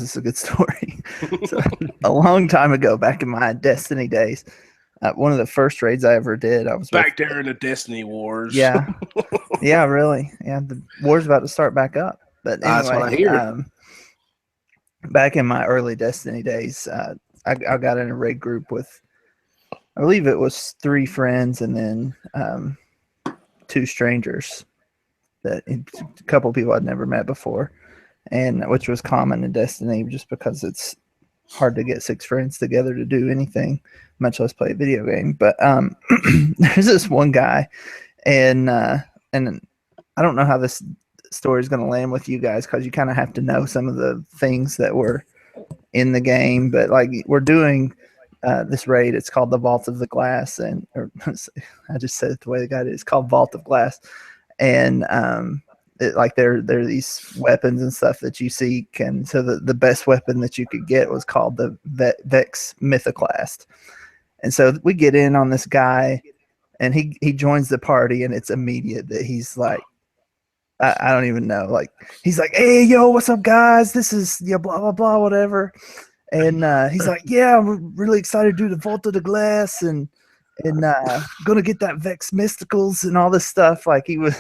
this is a good story. So, a long time ago, back in my Destiny days, one of the first raids I ever did, I was back there in the Destiny Wars. Yeah, yeah, really. Yeah, the war's about to start back up. But anyway, that's what I hear. Back in my early Destiny days, I got in a raid group with, I believe it was 3 friends and then 2 strangers, that a couple of people I'd never met before, and which was common in Destiny just because it's hard to get 6 friends together to do anything, much less play a video game. But there's this one guy, and I don't know how this story is going to land with you guys, because you kind of have to know some of the things that were in the game. But like, we're doing this raid, it's called the Vault of the Glass, and I just said it the way the guy did. It's called Vault of Glass, and like there are these weapons and stuff that you seek, and so the best weapon that you could get was called the Vex Mythoclast. And so we get in on this guy, and he joins the party, and it's immediate that he's like, I don't even know, like, he's like, hey, yo, what's up, guys? This is blah blah blah, whatever. And he's like, yeah, I'm really excited to do the Vault of the Glass, and gonna get that Vex Mysticals and all this stuff. Like, he was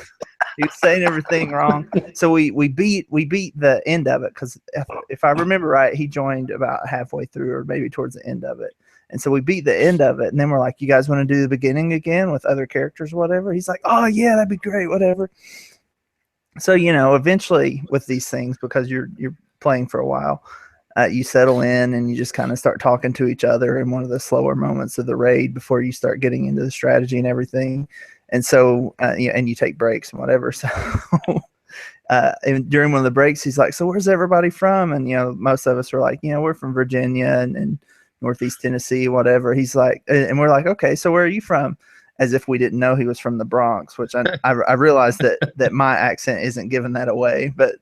saying everything wrong. So we beat the end of it, because if I remember right, he joined about halfway through, or maybe towards the end of it. And so we beat the end of it, and then we're like, you guys want to do the beginning again with other characters or whatever? He's like, oh yeah, that'd be great, whatever. So, eventually with these things, because you're playing for a while, you settle in and you just kind of start talking to each other in one of the slower moments of the raid before you start getting into the strategy and everything. And so, and you take breaks and whatever. So and during one of the breaks, he's like, so where's everybody from? And, most of us were like, we're from Virginia and Northeast Tennessee, whatever. He's like, and we're like, okay, so where are you from? As if we didn't know he was from the Bronx, which I realized that my accent isn't giving that away. But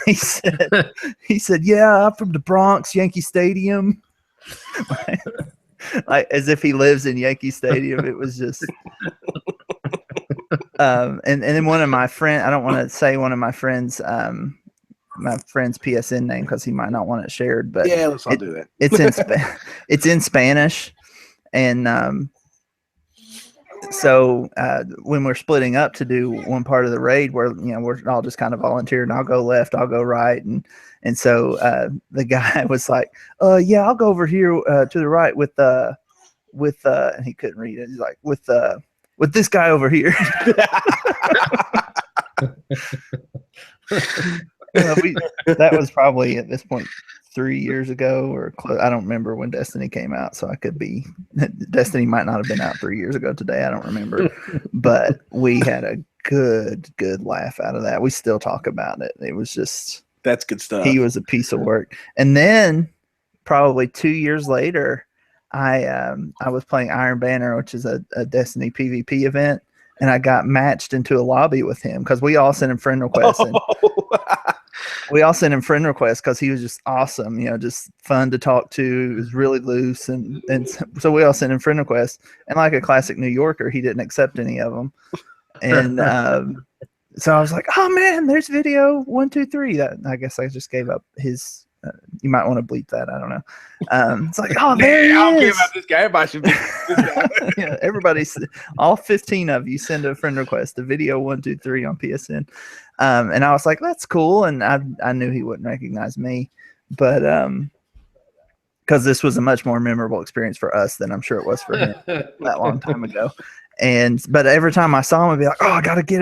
he said, yeah, I'm from the Bronx, Yankee Stadium. like as if he lives in Yankee Stadium. It was just, and then one of my friends, I don't want to say one of my friends' PSN name, because he might not want it shared. But yeah, let's not do that. It's in Spanish, and so when we're splitting up to do one part of the raid, where we're all just kind of volunteering, I'll go left, I'll go right, and so the guy was like, yeah, I'll go over here to the right with and he couldn't read it. He's like, with this guy over here. That was probably at this point 3 years ago, or I don't remember when Destiny came out, so Destiny might not have been out 3 years ago today. I don't remember, but we had a good laugh out of that. We still talk about it. It was just, that's good stuff. He was a piece of work. And then probably 2 years later, I was playing Iron Banner, which is a Destiny PvP event, and I got matched into a lobby with him, because we all sent him friend requests. And we all sent him friend requests because he was just awesome, just fun to talk to. He was really loose, and so we all sent him friend requests. And like a classic New Yorker, he didn't accept any of them. And so I was like, "Oh man, there's video 1, 2, 3." That, I guess I just gave up his. You might want to bleep that. I don't know. It's like, oh, there he is. I don't care about this guy. Everybody should be this guy. Yeah, everybody's, all 15 of you send a friend request, a video 1, 2, 3 on PSN. And I was like, that's cool. And I knew he wouldn't recognize me, but because this was a much more memorable experience for us than I'm sure it was for him that long time ago. But every time I saw him, I'd be like, oh, I gotta get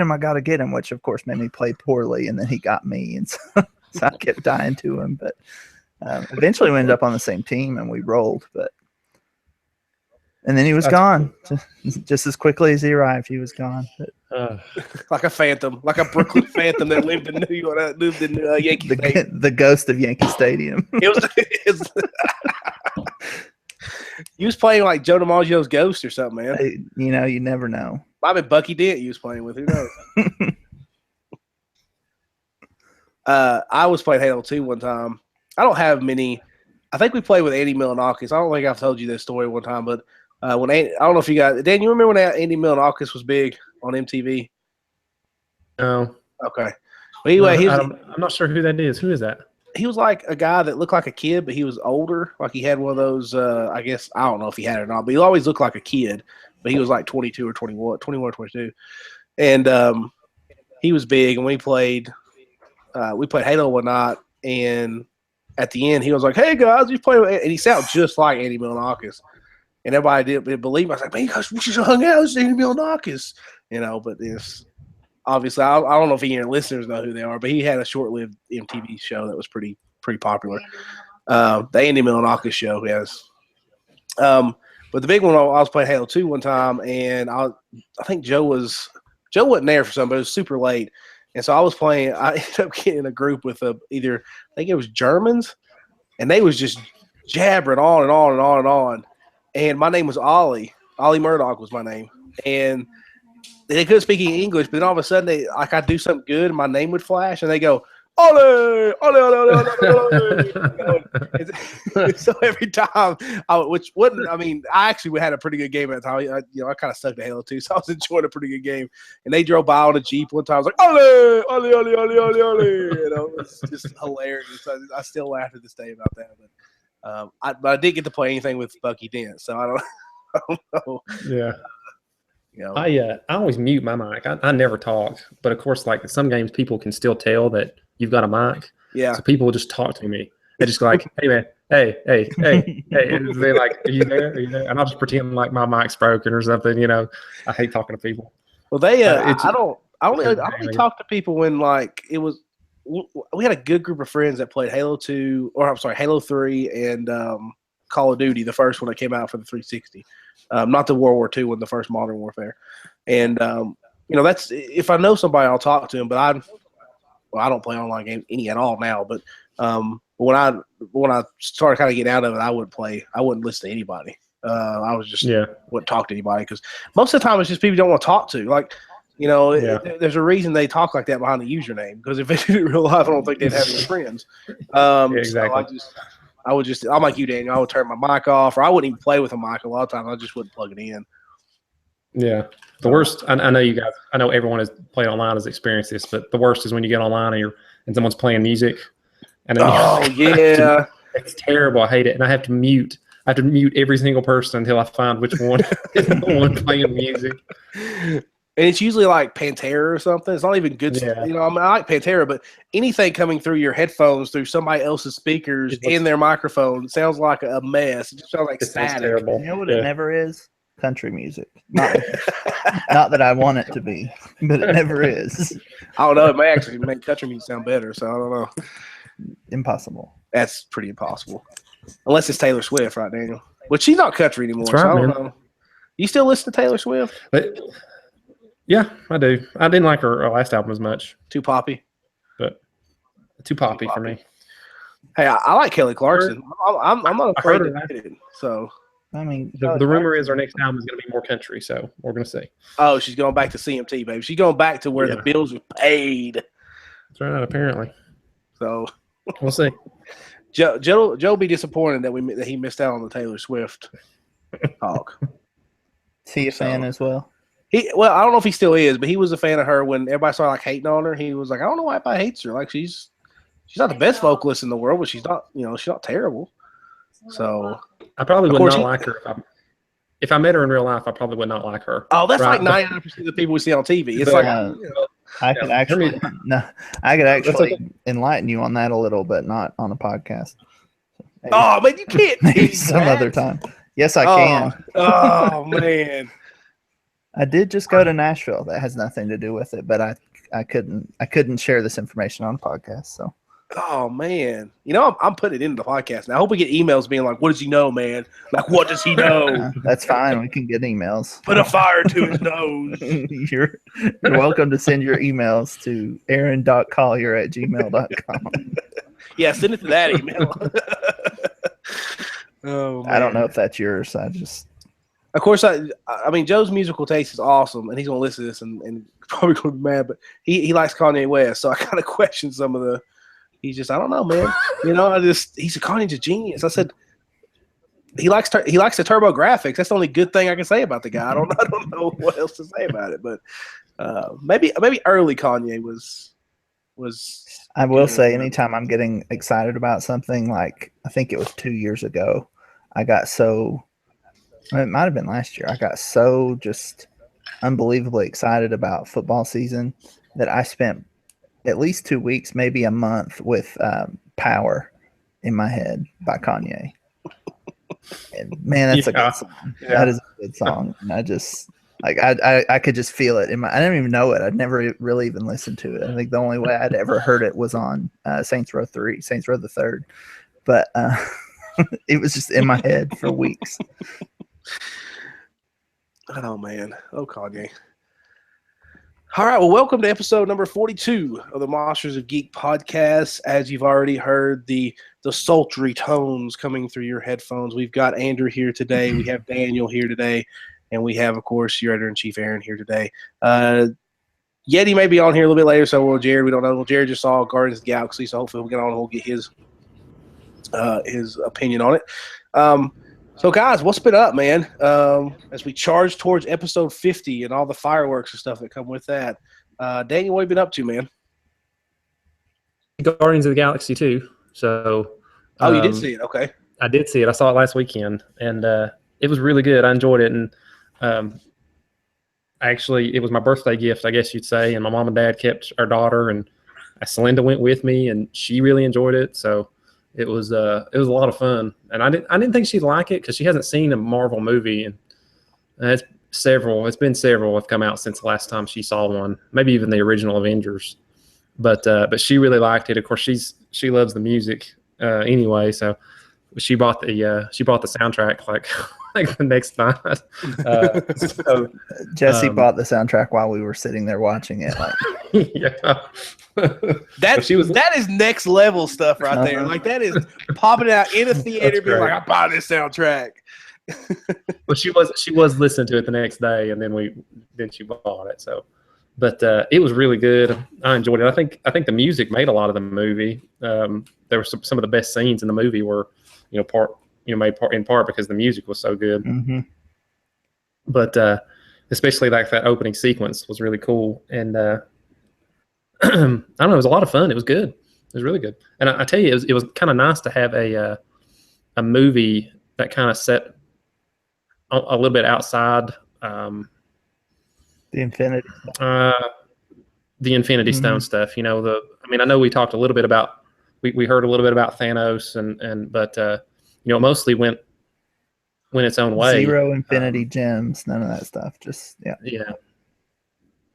him, which of course made me play poorly. And then he got me, and so I kept dying to him. But eventually we ended up on the same team, and we rolled. And then he was gone. Just as quickly as he arrived, he was gone. Like a phantom, like a Brooklyn phantom that lived in New York, lived in Yankee Stadium. The ghost of Yankee Stadium. It was you was playing like Joe DiMaggio's ghost or something, man. You never know. I mean, Bucky Dent you was playing with. Who knows? I was playing Halo 2 one time. I don't have many. I think we played with Andy Milonakis. I don't think I've told you this story one time, but I don't know if you guys, Dan, you remember when Andy Milonakis was big on MTV? No. Okay. Well, anyway, I'm not sure who that is. Who is that? he was like a guy that looked like a kid, but he was older. Like he had one of those. I guess I don't know if he had it or not, but he always looked like a kid. But he was like 22 or 21 or 22, and he was big. And we played Halo one night, and at the end he was like, "Hey guys, you play?" And he sounded just like Andy Milonakis. And everybody didn't believe me. I was like, "Man, you guys, we should have hung out with Andy Milonakis," But it's obviously I don't know if any of your listeners know who they are, but he had a short-lived MTV show that was pretty popular. The Andy Milonakis show, yes. But the big one, I was playing Halo 2 one time, and I think Joe wasn't there for something, but it was super late, and so I was playing. I ended up getting in a group with either I think it was Germans, and they was just jabbering on and on and on and on. And my name was Ollie. Ollie Murdoch was my name, and they couldn't speak any English. But then all of a sudden, I'd do something good, and my name would flash, and they go, Ollie, Ollie, Ollie, Ollie, Ollie. So every time, which wasn't, I actually had a pretty good game at the time. I kind of stuck to Halo 2, so I was enjoying a pretty good game. And they drove by on a Jeep one time. I was like, Ollie, Ollie, Ollie, Ollie, Ollie, Ollie. It was just hilarious. I still laugh to this day about that. But I didn't get to play anything with Bucky Dent, so I don't know. Yeah. I always mute my mic. I never talk, but of course, like some games, people can still tell that you've got a mic. Yeah. So people will just talk to me. They just go like, "Hey man, hey," and they're like, "Are you there? Are you there?" And I'll just pretend like my mic's broken or something. I hate talking to people. Well, I only talk to people when like it was. We had a good group of friends that played Halo 2, or I'm sorry, Halo 3, and Call of Duty, the first one that came out for the 360. Not the World War II one, the first Modern Warfare. And, that's if I know somebody, I'll talk to them. But I don't play online games any at all now. But when I started kind of getting out of it, I wouldn't listen to anybody. I was just wouldn't talk to anybody because most of the time it's just people you don't want to talk to. Like, there's a reason they talk like that behind the username because if they did it in real life, I don't think they'd have any friends. Exactly. So I'm like you, Daniel. I would turn my mic off, or I wouldn't even play with a mic a lot of times. I just wouldn't plug it in. Yeah. The worst, I know you guys, I know everyone has played online has experienced this, but the worst is when you get online and someone's playing music. And then it's terrible. I hate it. And I have to mute every single person until I find which one is the one playing music. And it's usually like Pantera or something. It's not even good stuff. I like Pantera, but anything coming through your headphones, through somebody else's speakers in their microphone, sounds like a mess. It just sounds like static. Terrible. You know what it never is? Country music. Not that I want it to be, but it never is. I don't know. It may actually make country music sound better, so I don't know. Impossible. That's pretty impossible. Unless it's Taylor Swift, right, Daniel? But she's not country anymore, right, so I don't know. You still listen to Taylor Swift? Yeah, I do. I didn't like her last album as much. Too poppy? But too poppy for me. Hey, I like Kelly Clarkson. I'm not afraid to admit it. So, the rumor is our next album is going to be more country, so we're going to see. Oh, she's going back to CMT, baby. She's going back to where the bills are paid. That's right, apparently. So, we'll see. Joe be disappointed that he missed out on the Taylor Swift talk. Is he a fan as well? I don't know if he still is, but he was a fan of her when everybody started like hating on her. He was like, I don't know why everybody hates her. Like she's not the best vocalist in the world, but she's not terrible. So I probably would not like her if I met her in real life. I probably would not like her. Oh, that's like 99% of the people we see on TV. It's like I could actually enlighten you on that a little, but not on a podcast. Maybe, man, you can't. Maybe some other time. Yes, I can. Oh man. I did just go to Nashville. That has nothing to do with it, but I couldn't share this information on a podcast. So, oh man, I'm putting it into the podcast now. I hope we get emails being like, "What does he know, man? Like, what does he know?" That's fine. We can get emails. Put a fire to his nose. You're welcome to send your emails to aaron.collier@gmail.com. Yeah, send it to that email. Oh, man. I don't know if that's yours. Of course, Joe's musical taste is awesome, and he's going to listen to this and probably going to be mad, but he likes Kanye West, so I kind of question some of the – he's just – I don't know, man. He's a Kanye's a genius. I said he likes the turbo graphics. That's the only good thing I can say about the guy. I don't know what else to say about it, but maybe early Kanye was was. I will say, anytime I'm getting excited about something, like I think it was 2 years ago, I got so. It might have been last year. I got so just unbelievably excited about football season that I spent at least 2 weeks, maybe a month, with "Power" in my head by Kanye. And man, that's a good song. Yeah. That is a good song. And I just I could just feel it in my. I didn't even know it. I'd never really even listened to it. I think the only way I'd ever heard it was on Saints Row the Third, but it was just in my head for weeks. Oh man, Kanye. All right, well, welcome to episode number 42 of the Monsters of Geek podcast. As you've already heard, the sultry tones coming through your headphones. We've got Andrew here today. We have Daniel here today. And we have, of course, your editor-in-chief, Aaron, here today. Yeti may be on here a little bit later, so will Jared. We don't know. Well, Jared just saw Guardians of the Galaxy, so hopefully we'll get on and we'll get his opinion on it. So, guys, what's been up, man? As we charge towards episode 50 and all the fireworks and stuff that come with that. Daniel, what have you been up to, man? Guardians of the Galaxy 2. So, you did see it. Okay. I did see it. I saw it last weekend, and it was really good. I enjoyed it, and actually, it was my birthday gift, I guess you'd say, and my mom and dad kept our daughter, and Celinda went with me, and she really enjoyed it, so it was a lot of fun. And I didn't think she'd like it because she hasn't seen a Marvel movie, and it's been several have come out since the last time she saw one, maybe even the original Avengers, but she really liked it. Of course, she loves the music anyway, so she bought the soundtrack like the next night. So, Jesse bought the soundtrack while we were sitting there watching it. Like, yeah, that is next level stuff right there. Like that is popping out in a theater, being like, "I buy this soundtrack." Well, she was listening to it the next day, and then she bought it. So, but it was really good. I enjoyed it. I think the music made a lot of the movie. There were some of the best scenes in the movie were, made in part because the music was so good. Mm-hmm. But especially like that opening sequence was really cool. And I don't know, it was a lot of fun. It was good. It was really good. And I tell you, it was kind of nice to have a movie that kind of set a little bit outside the Infinity Stone stuff. I know we talked a little bit about. We heard a little bit about Thanos, but mostly went its own way. 0 infinity gems, none of that stuff. Just yeah.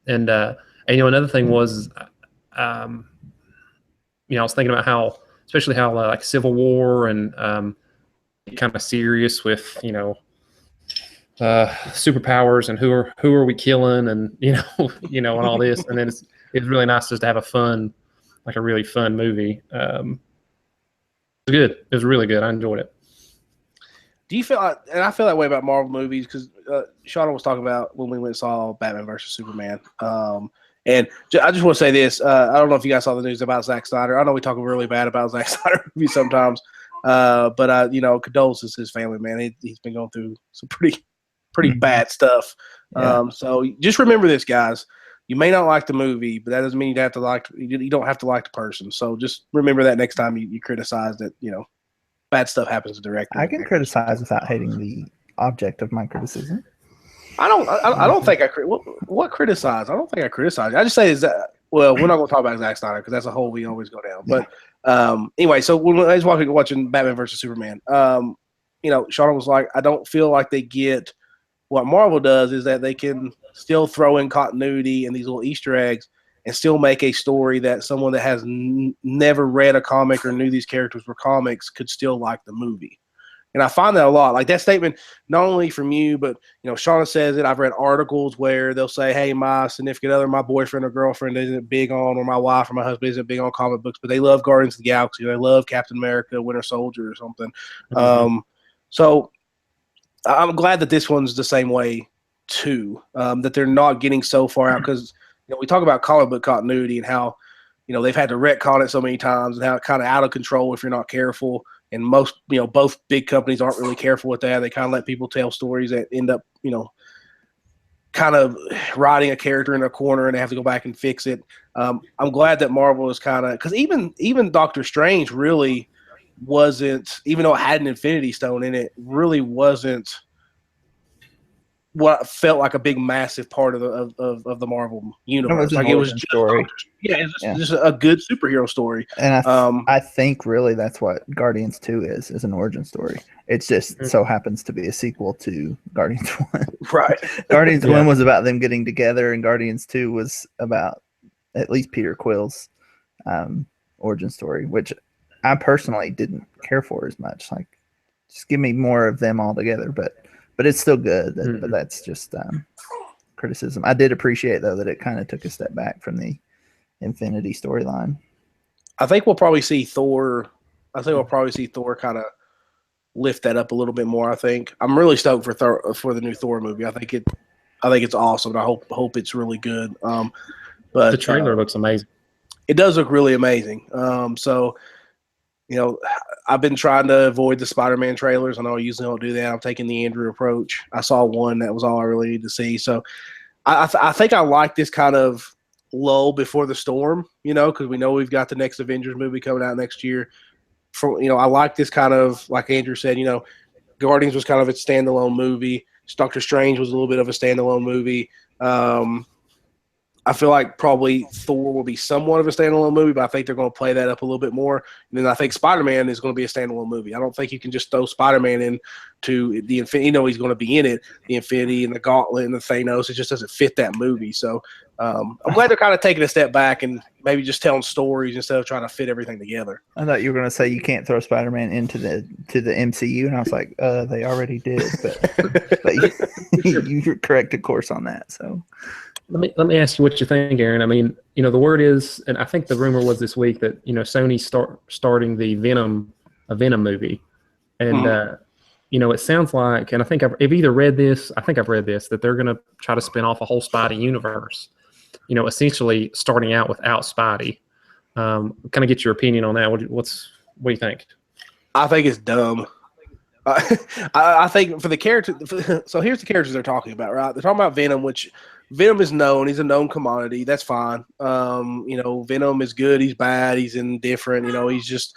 And another thing was, I was thinking about how, especially how like Civil War and kind of serious with superpowers and who are we killing and and all this, and then it's really nice just to have a really fun movie. It was good. It was really good. I enjoyed it. Do you feel like, and I feel that way about Marvel movies, because Shauna was talking about when we went and saw Batman versus Superman. And I just want to say this. I don't know if you guys saw the news about Zack Snyder. I know we talk really bad about Zack Snyder movies sometimes. But condolences to his family, man. He's been going through some pretty bad stuff. Yeah. So just remember this, guys. You may not like the movie, but that doesn't mean you don't have to like the person. So just remember that next time you criticize that, bad stuff happens to directors. I can criticize without hating the object of my criticism. I don't think what criticize? I don't think I criticize. I just say is that, well, we're not going to talk about Zack Snyder because that's a hole we always go down. But anyway, so when I was watching Batman versus Superman, Shauna was like, I don't feel like they get what Marvel does is that they can still throw in continuity and these little Easter eggs and still make a story that someone that has never read a comic or knew these characters were comics could still like the movie. And I find that a lot. Like that statement, not only from you, but, Shauna says it. I've read articles where they'll say, hey, my significant other, my boyfriend or girlfriend isn't big on, or my wife or my husband isn't big on comic books, but they love Guardians of the Galaxy. They love Captain America, Winter Soldier or something. Mm-hmm. So I'm glad that this one's the same way too, that they're not getting so far out, because we talk about comic book continuity and how they've had to retcon it so many times and how it's kind of out of control if you're not careful. And most both big companies aren't really careful with that. They kind of let people tell stories that end up kind of writing a character in a corner and they have to go back and fix it. I'm glad that Marvel is kind of, because even Doctor Strange really wasn't, even though it had an Infinity Stone in it, really wasn't what felt like a big, massive part of the Marvel universe. It was just story. Just a good superhero story. And I think really that's what Guardians 2 is an origin story. It just so happens to be a sequel to Guardians 1. Right. Guardians 1 was about them getting together, and Guardians 2 was about at least Peter Quill's origin story, which I personally didn't care for as much. Like, just give me more of them all together, but it's still good. But that's just criticism. I did appreciate, though, that it kind of took a step back from the Infinity storyline. I think we'll probably see Thor. Kind of lift that up a little bit more. I think I'm really stoked for the new Thor movie. I think it's awesome. I hope it's really good. But the trailer looks amazing. It does look really amazing. So, I've been trying to avoid the Spider-Man trailers. I know I usually don't do that. I'm taking the Andrew approach. I saw one. That was all I really needed to see. So I think I like this kind of lull before the storm, because we know we've got the next Avengers movie coming out next year. I like this kind of, like Andrew said, Guardians was kind of a standalone movie. Doctor Strange was a little bit of a standalone movie. I feel like probably Thor will be somewhat of a standalone movie, but I think they're going to play that up a little bit more. And then I think Spider-Man is going to be a standalone movie. I don't think you can just throw Spider-Man into the Infinity. He's going to be in it, the Infinity and the Gauntlet and the Thanos. It just doesn't fit that movie. So I'm glad they're kind of taking a step back and maybe just telling stories instead of trying to fit everything together. I thought you were going to say you can't throw Spider-Man into the MCU, and I was like, they already did. But you corrected course on that. So. Let me ask you what you think, Aaron. I mean, the word is, and I think the rumor was this week that Sony's starting the Venom movie, and it sounds like, and I think I've either read this. I think I've read this that they're going to try to spin off a whole Spidey universe. Essentially starting out without Spidey. Kind of get your opinion on that. What do you think? I think it's dumb. I think for the character. So here's the characters they're talking about, right? They're talking about Venom, which Venom is known. He's a known commodity. That's fine. Venom is good. He's bad. He's indifferent. He's just.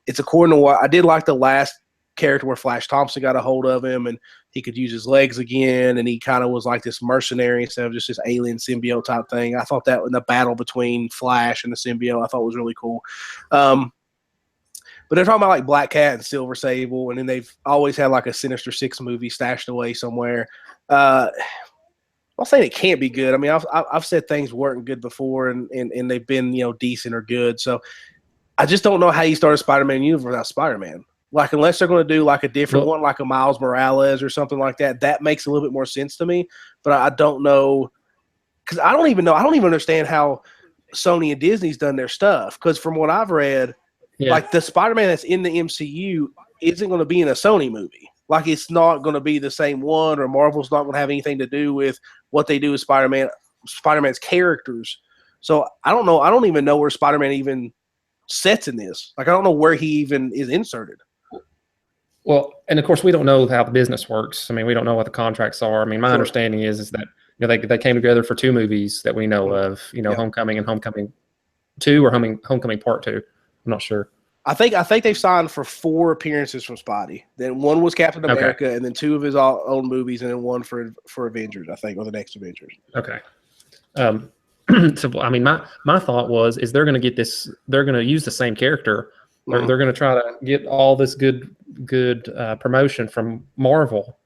It's according to what I did like the last character where Flash Thompson got a hold of him and he could use his legs again, and he kind of was like this mercenary instead of just this alien symbiote type thing. I thought that in the battle between Flash and the symbiote, I thought was really cool. But they're talking about like Black Cat and Silver Sable, and then they've always had like a Sinister Six movie stashed away somewhere. I'm not saying it can't be good. I mean, I've said things weren't good before, and they've been decent or good. So I just don't know how you start a Spider-Man universe without Spider-Man. Like, unless they're going to do like a different one, like a Miles Morales or something like that, that makes a little bit more sense to me. But I don't know, because I don't even understand how Sony and Disney's done their stuff. Because from what I've read, like the Spider-Man that's in the MCU isn't going to be in a Sony movie. Like, it's not going to be the same one, or Marvel's not going to have anything to do with what they do with Spider-Man's characters. So I don't know. I don't even know where Spider-Man even sets in this. Like, I don't know where he even is inserted. Well, and of course, we don't know how the business works. I mean, we don't know what the contracts are. I mean, my understanding is that they came together for 2 movies that we know of. Homecoming and Homecoming 2, or Homecoming Part 2. I'm not sure. I think they've signed for 4 appearances from Spidey. Then 1 was Captain America, and then 2 of his own movies, and then 1 for Avengers, I think, or the next Avengers. Okay. So I mean, my thought is they're going to get this. They're going to use the same character. They're going to try to get all this good promotion from Marvel,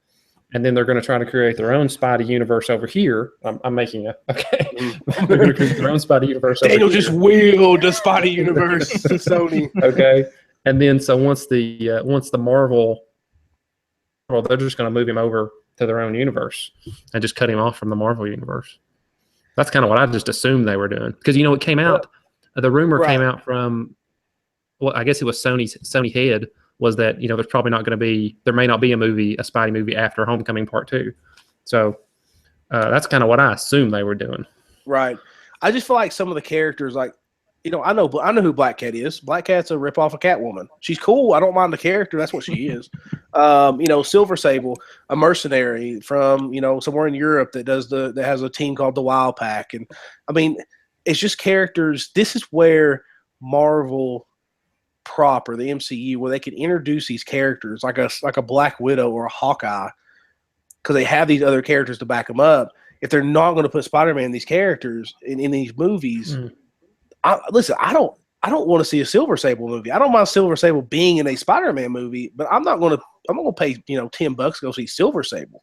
and then they're going to try to create their own Spidey universe over here. I'm making it okay. They're going to create their own Spidey universe. Daniel just wheeled the Spidey universe to Sony. Okay, and then so once the Marvel, they're just going to move him over to their own universe and just cut him off from the Marvel universe. That's kind of what I just assumed they were doing, because it came out. The rumor came out from. Well, I guess it was Sony head was that there's probably not going to be, there may not be a Spidey movie after Homecoming Part 2. So that's kind of what I assumed they were doing. Right. I just feel like some of the characters, like I know who Black Cat is. Black Cat's a ripoff of Catwoman. She's cool. I don't mind the character. That's what she is. Silver Sable, a mercenary from somewhere in Europe that has a team called the Wild Pack, and I mean, it's just characters. This is where Marvel proper, the MCU, where they can introduce these characters like a Black Widow or a Hawkeye, because they have these other characters to back them up. If they're not going to put Spider-Man in these characters in these movies, I don't want to see a Silver Sable movie. I don't mind Silver Sable being in a Spider-Man movie, but I'm not going to pay $10 to go see Silver Sable.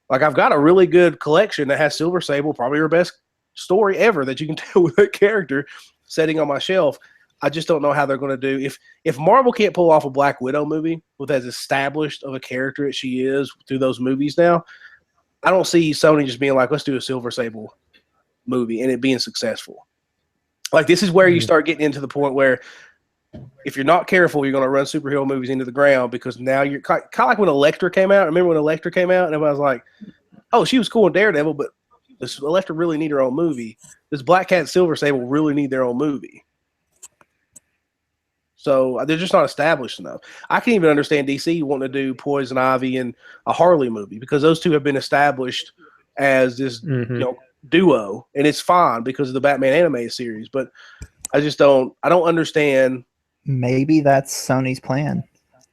Like, I've got a really good collection that has Silver Sable, probably her best story ever that you can tell with that character, sitting on my shelf. I just don't know how they're going to do. If Marvel can't pull off a Black Widow movie with as established of a character as she is through those movies now, I don't see Sony just being like, let's do a Silver Sable movie and it being successful. Like, this is where you start getting into the point where if you're not careful, you're going to run superhero movies into the ground, because now you're kind of like when Elektra came out. Remember when Elektra came out and everybody was like, oh, she was cool in Daredevil, but does Elektra really need her own movie? Does Black Cat and Silver Sable really need their own movie? So they're just not established enough. I can even understand DC wanting to do Poison Ivy and a Harley movie, because those two have been established as this duo, and it's fine because of the Batman animated series. But I don't understand. Maybe that's Sony's plan.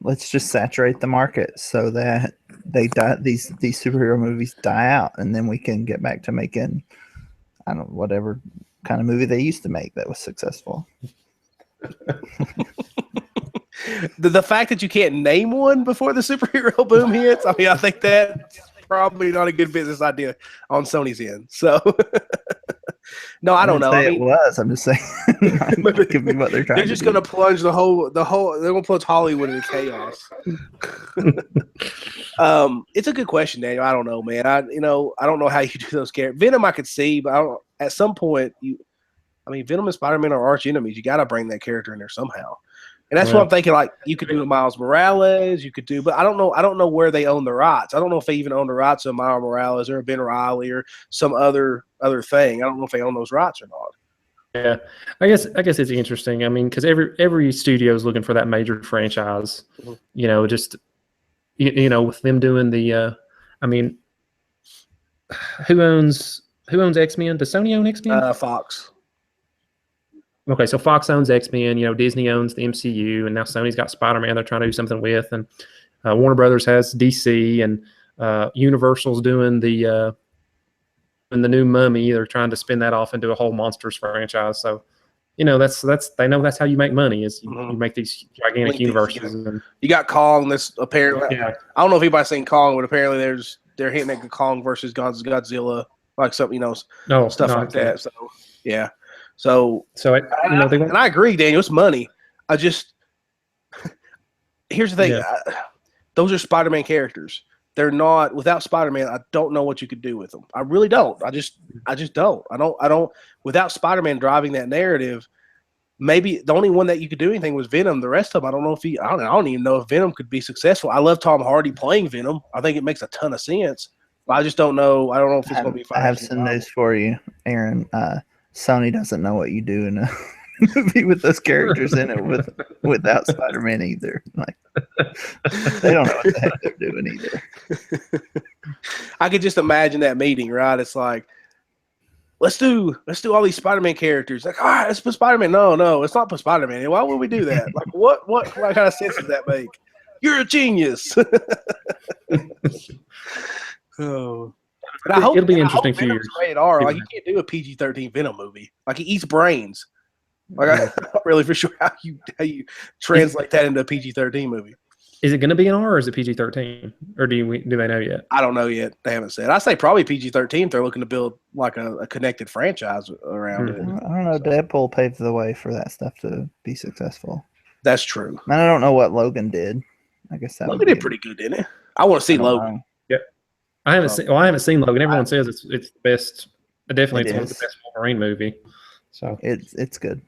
Let's just saturate the market so that these superhero movies die out, and then we can get back to making, I don't know, whatever kind of movie they used to make that was successful. The fact that you can't name one before the superhero boom hits, I mean, I think that's probably not a good business idea on Sony's end. So, no, I don't know. It was. I'm just saying. Give me what they're trying. They're just going to plunge the whole. They're going to plunge Hollywood into chaos. It's a good question, Daniel. I don't know, man. I don't know how you do those characters. Venom, I could see, but at some point, Venom and Spider-Man are arch enemies. You got to bring that character in there somehow. And that's what I'm thinking. Like, you could do with Miles Morales, but I don't know where they own the rights. I don't know if they even own the rights of Miles Morales or Ben Reilly or some other thing. I don't know if they own those rights or not. Yeah, I guess it's interesting. I mean, because every studio is looking for that major franchise. Mm-hmm. Just with them doing the. Who owns X-Men? Does Sony own X-Men? Fox. Okay, so Fox owns X-Men, Disney owns the MCU, and now Sony's got Spider-Man they're trying to do something with, and Warner Brothers has DC, and Universal's doing the new Mummy. They're trying to spin that off into a whole Monsters franchise. So, that's they know that's how you make money, is you make these gigantic universes. And you got Kong. This apparently, I don't know if anybody's seen Kong, but apparently they're hitting at Kong versus Godzilla, like something, stuff like that. So, yeah. So and I agree, Daniel. It's money. Here's the thing. Yeah. Those are Spider-Man characters. They're not, without Spider-Man, I don't know what you could do with them. I really don't. I just don't. I don't. Without Spider-Man driving that narrative, maybe the only one that you could do anything was Venom. The rest of them, I don't know if I don't even know if Venom could be successful. I love Tom Hardy playing Venom. I think it makes a ton of sense. But I just don't know. I don't know if it's going to be fine. I have some news for you, Aaron. Sony doesn't know what you do in a movie with those characters in it without Spider-Man either. Like, they don't know what the heck they're doing either. I could just imagine that meeting, right? It's like, let's do all these Spider-Man characters. Like, all right, let's put Spider-Man. No, let's not put Spider-Man in. Why would we do that? Like, what kind of sense does that make? You're a genius. Oh. But it'll be interesting for you. Rated R. Like, you can't do a PG-13 Venom movie. Like, he eats brains. Like, I'm not really for sure how you translate that into a PG-13 movie. Is it going to be an R, or is it PG-13? Or do they know yet? I don't know yet. They haven't said. I say probably PG-13 if they're looking to build like a connected franchise around it. I don't know. Deadpool paved the way for that stuff to be successful. That's true. And I don't know what Logan did. I guess Logan did pretty good, didn't it? I want to see Logan. Yep. I haven't seen Logan. Everyone says it's the best. Definitely, it's one of the best Wolverine movie. So it's good.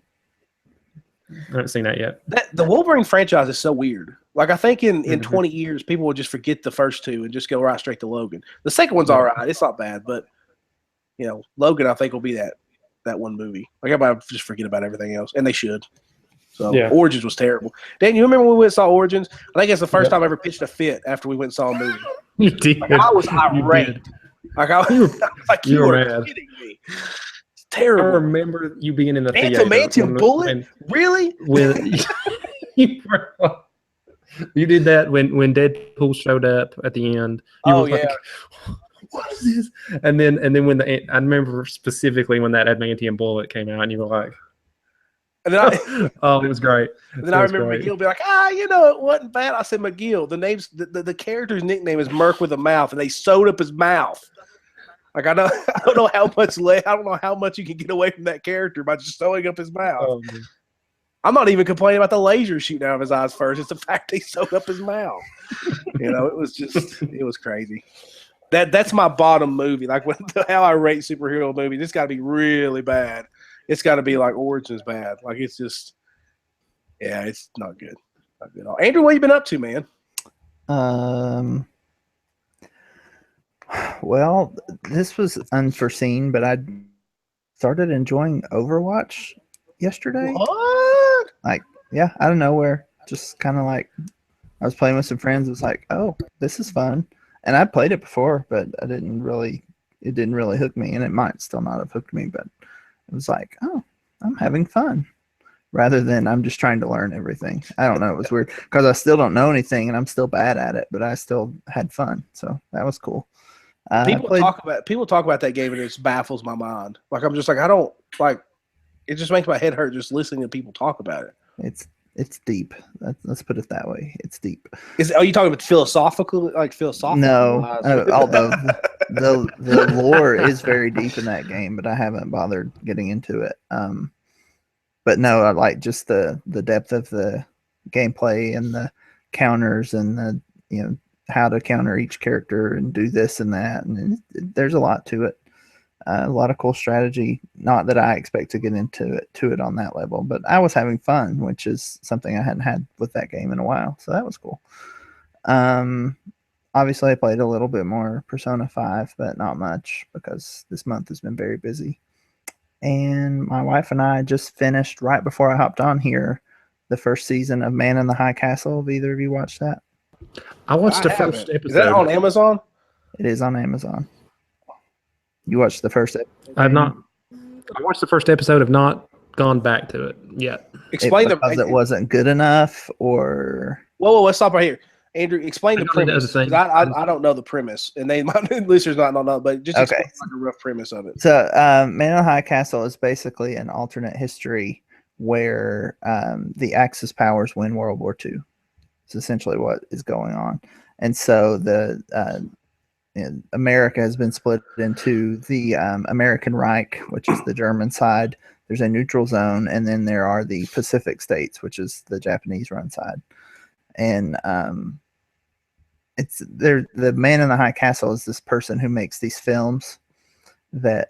I haven't seen that yet. The Wolverine franchise is so weird. Like, I think in 20 years, people will just forget the first two and just go right straight to Logan. The second one's all right. It's not bad, but Logan, I think, will be that one movie. Like, everybody just forget about everything else, and they should. So Origins was terrible. Dan, you remember when we went and saw Origins? I think it's the first time I ever pitched a fit after we went and saw a movie. You did. Like, I was irate. Like I was like, you are kidding me. It's terrible. I remember you being in the theater. Adamantium bullet? Really? When you did that when Deadpool showed up at the end. You were like, what is this? And then when I remember specifically when that adamantium bullet came out, and you were like, and then it was great. And then I remember McGill be like, it wasn't bad. I said, McGill, the character's nickname is Merc with a mouth, and they sewed up his mouth. Like I don't know how much you can get away from that character by just sewing up his mouth. I'm not even complaining about the laser shooting out of his eyes first. It's the fact they sewed up his mouth. It was crazy. That's my bottom movie. Like how I rate superhero movies, it's got to be really bad. It's got to be like Origins bad. Like it's just, it's not good. Not good at all. Andrew, what you been up to, man? Well, this was unforeseen, but I started enjoying Overwatch yesterday. What? Like, out of nowhere. Just kind of like, I was playing with some friends. It was like, oh, this is fun. And I'd played it before, but it didn't really hook me. And it might still not have hooked me, but it was like, oh, I'm having fun. Rather than I'm just trying to learn everything. I don't know. It was weird because I still don't know anything and I'm still bad at it, but I still had fun. So that was cool. People talk about that game and it just baffles my mind. Like I'm just like, I don't like. It just makes my head hurt just listening to people talk about it. It's deep. Let's put it that way. It's deep. Are you talking about philosophical? No, although the lore is very deep in that game, but I haven't bothered getting into it. But no, I like just the depth of the gameplay and the counters and the how to counter each character and do this and that, and there's a lot to it. A lot of cool strategy. Not that I expect to get into it on that level, but I was having fun, which is something I hadn't had with that game in a while. So that was cool. Obviously, I played a little bit more Persona 5, but not much because this month has been very busy. And my wife and I just finished right before I hopped on here the first season of Man in the High Castle. Have either of you watched that? I watched the first episode. Is that on Amazon? It is on Amazon. You watched the first episode? I have not. I watched the first episode. Have not gone back to it yet. Explain because it wasn't good enough, or whoa, let's stop right here. Andrew, explain the premise. I don't know the premise, and my listeners not know, but just explain like a rough premise of it. So, Man in the High Castle is basically an alternate history where the Axis powers win World War II. It's essentially what is going on, and so America has been split into the American Reich, which is the German side. There's a neutral zone, and then there are the Pacific states, which is the Japanese-run side. And the Man in the High Castle is this person who makes these films that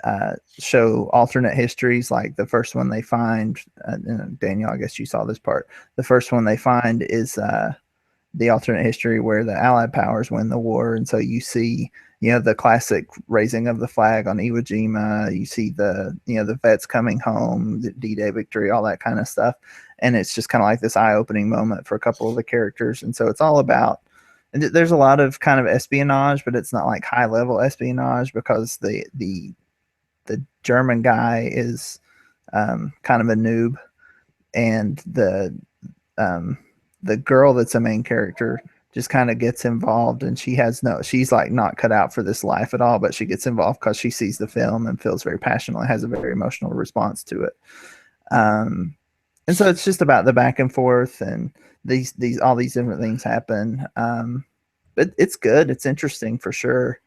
show alternate histories. Like the first one they find, Daniel, I guess you saw this part. The first one they find is the alternate history where the Allied powers win the war, and so you see, the classic raising of the flag on Iwo Jima. You see the vets coming home, the D-Day victory, all that kind of stuff, and it's just kind of like this eye-opening moment for a couple of the characters. And so it's all about. And there's a lot of kind of espionage, but it's not like high-level espionage because the German guy is kind of a noob, and the girl that's a main character just kind of gets involved, and she's like not cut out for this life at all, but she gets involved because she sees the film and feels very passionately, has a very emotional response to it. And so it's just about the back and forth, and all these different things happen. But it's good. It's interesting for sure.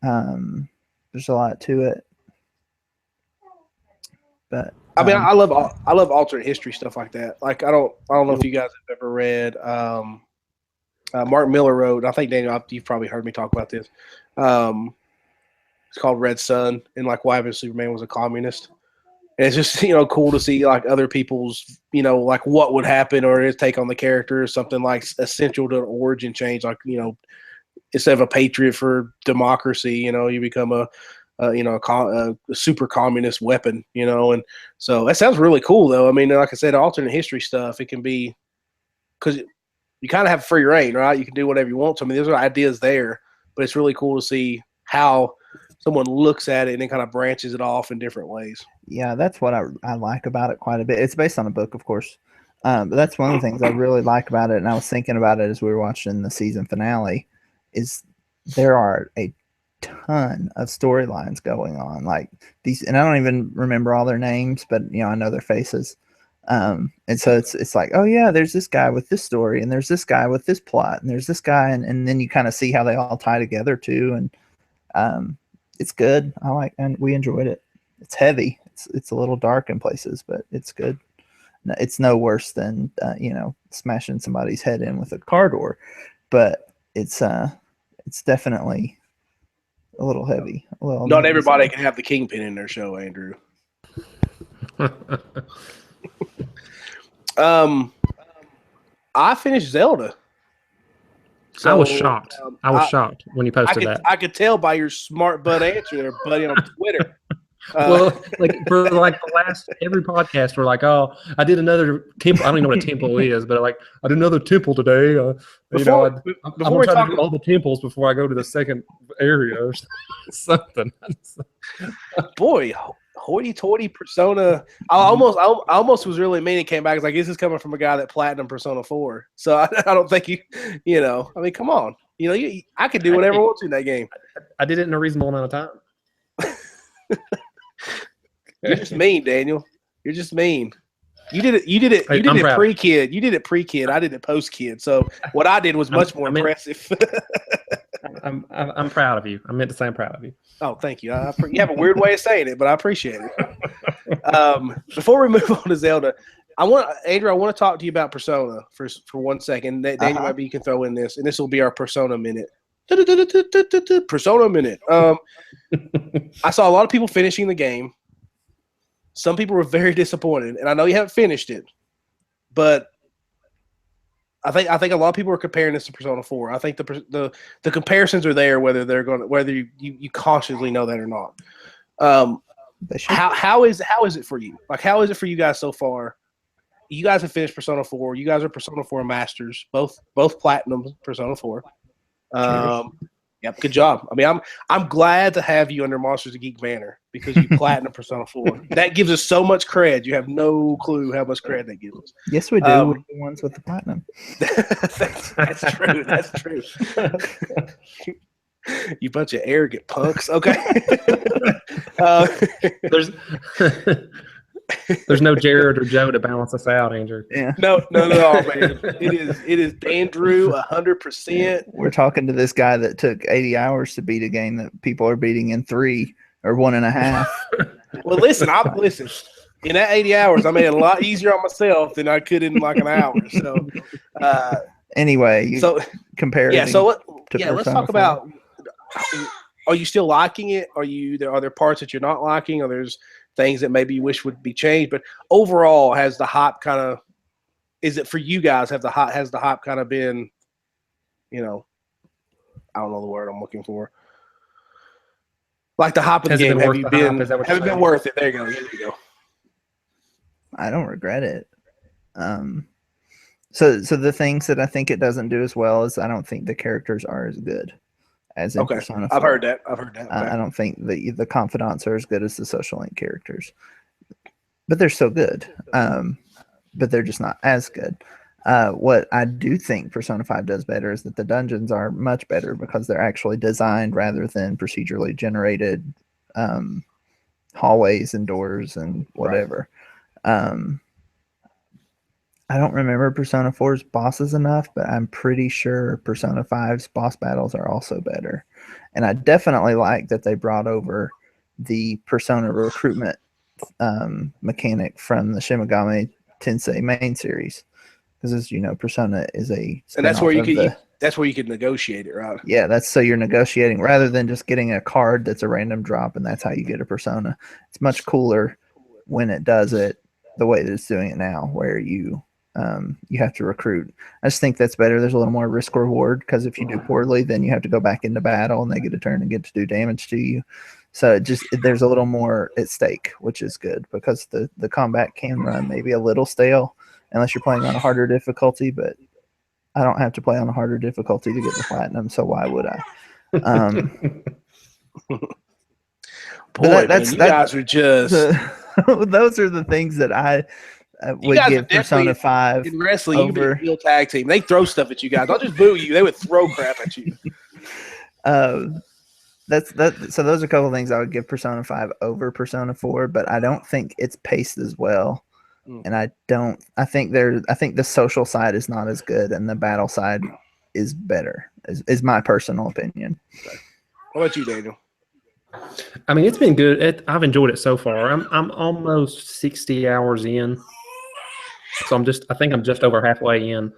There's a lot to it. But I mean, I love alternate history stuff like that. Like I don't know if you guys have ever read Mark Miller wrote. I think Daniel, you've probably heard me talk about this. It's called Red Sun, and like why Superman was a communist. And it's just cool to see like other people's like what would happen or his take on the character, something like essential to an origin change. Like instead of a patriot for democracy, you become a a super communist weapon, and so that sounds really cool though. I mean, like I said, alternate history stuff, it can be, because you kind of have free reign, right? You can do whatever you want to. I mean, there's ideas there, but it's really cool to see how someone looks at it and then kind of branches it off in different ways. Yeah, that's what I like about it quite a bit. It's based on a book, of course. But that's one of the things I really like about it, and I was thinking about it as we were watching the season finale, is there are a ton of storylines going on, like these, and I don't even remember all their names, but I know their faces. And so it's like, oh yeah, there's this guy with this story, and there's this guy with this plot, and there's this guy, and then you kind of see how they all tie together too, and it's good. And we enjoyed it. It's heavy. It's a little dark in places, but it's good. It's no worse than smashing somebody's head in with a car door, but it's definitely a little heavy. Well, not everybody can have the Kingpin in their show, Andrew. I finished Zelda. So, I was shocked. I was shocked when you posted that. I could tell by your smart butt answer there, buddy, on Twitter. Well, for the last every podcast, we're like, oh, I did another temple. I don't even know what a temple is, but I did another temple today. I'm gonna try to do all the temples before I go to the second area or something. Boy, hoity-toity Persona. I almost was really mean and came back. I was like, this is coming from a guy that platinum Persona 4. So I don't think I mean, come on. I could do whatever I want to in that game. I did it in a reasonable amount of time. You're just mean, Daniel. You're just mean. You did it. You did it pre-kid. You did it pre-kid. I did it post-kid. So what I did was much more impressive. I'm proud of you. I meant to say I'm proud of you. Oh, thank you. You have a weird way of saying it, but I appreciate it. Before we move on to Zelda, Andrew, I want to talk to you about Persona for 1 second. Daniel, maybe you can throw in this, and this will be our Persona minute. Persona minute. I saw a lot of people finishing the game. Some people were very disappointed, and I know you haven't finished it, but I think a lot of people are comparing this to Persona 4. I think the comparisons are there, whether you consciously know that or not. How is it for you? Like, how is it for you guys so far? You guys have finished Persona 4. You guys are Persona 4 masters, both platinum Persona 4. Yep, good job. I mean, I'm glad to have you under Monsters of Geek banner because you platinum Persona 4. That gives us so much cred. You have no clue how much cred that gives us. Yes, we do. We're the ones with the platinum. That's true. That's true. You bunch of arrogant punks. Okay. There's no Jared or Joe to balance us out, Andrew. Yeah. No, man. It is Andrew 100%. We're talking to this guy that took 80 hours to beat a game that people are beating in 3 or 1.5. Well, listen. In that 80 hours, I made it a lot easier on myself than I could in like an hour. So, anyway, compare. Yeah. So let's talk about. Are you still liking it? Are there parts that you're not liking? Or there's things that maybe you wish would be changed? But overall, has the hype kind of? Is it for you guys? Has the hype kind of been? I don't know the word I'm looking for. Like the hype of the game. Have it been worth it? There you go. Here you go. I don't regret it. So the things that I think it doesn't do as well is I don't think the characters are as good as in Persona 4. I've heard that. Okay. I don't think the confidants are as good as the social link characters, but they're still good. But they're just not as good. What I do think Persona 5 does better is that the dungeons are much better because they're actually designed rather than procedurally generated hallways and doors and whatever. Right. I don't remember Persona 4's bosses enough, but I'm pretty sure Persona 5's boss battles are also better. And I definitely like that they brought over the Persona recruitment mechanic from the Shimigami Tensei main series. Because as you know, Persona is a and that's where you could negotiate it, right? Yeah, so you're negotiating rather than just getting a card that's a random drop and that's how you get a Persona. It's much cooler when it does it the way that it's doing it now, where you have to recruit. I just think that's better. There's a little more risk reward because if you do poorly, then you have to go back into battle and they get a turn and get to do damage to you. So there's a little more at stake, which is good because the combat can run maybe a little stale unless you're playing on a harder difficulty, but I don't have to play on a harder difficulty to get the platinum, so why would I? Boy, you guys are just those are the things that I would give Persona 5 in wrestling. You could be a real tag team. They throw stuff at you guys. I'll just boo you. They would throw crap at you. So those are a couple of things I would give Persona 5 over Persona 4, but I don't think it's paced as well. And I think the social side is not as good and the battle side is better, is my personal opinion. What about you, Daniel? I mean, it's been good. I've enjoyed it so far. I'm almost 60 hours in. So I think I'm just over halfway in.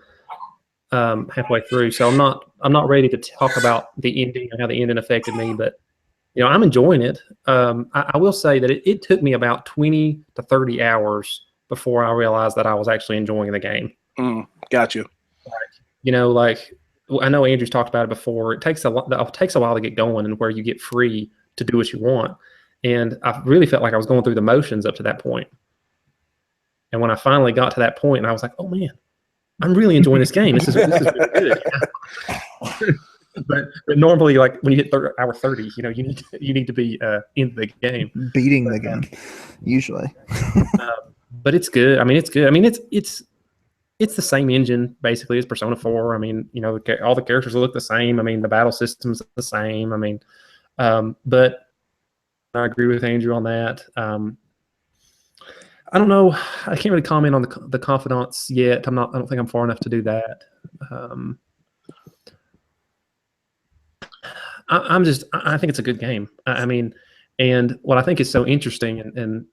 Halfway through, so I'm not ready to talk about the ending and how the ending affected me, but I'm enjoying it. I will say that it took me about 20 to 30 hours before I realized that I was actually enjoying the game. Got you. Like I know Andrew's talked about it before. It takes a while to get going and where you get free to do what you want, and I really felt like I was going through the motions up to that point. And when I finally got to that point, I was like, oh man, I'm really enjoying this game. This is really good. But normally, like when you hit hour 30, you need to be in the game, beating the game, usually. But it's good. I mean, it's good. I mean, it's the same engine basically as Persona 4. I mean, all the characters look the same. I mean, the battle system's the same. I mean, but I agree with Andrew on that. I don't know. I can't really comment on the confidants yet. I don't think I'm far enough to do that. I think it's a good game. I mean, and what I think is so interesting, and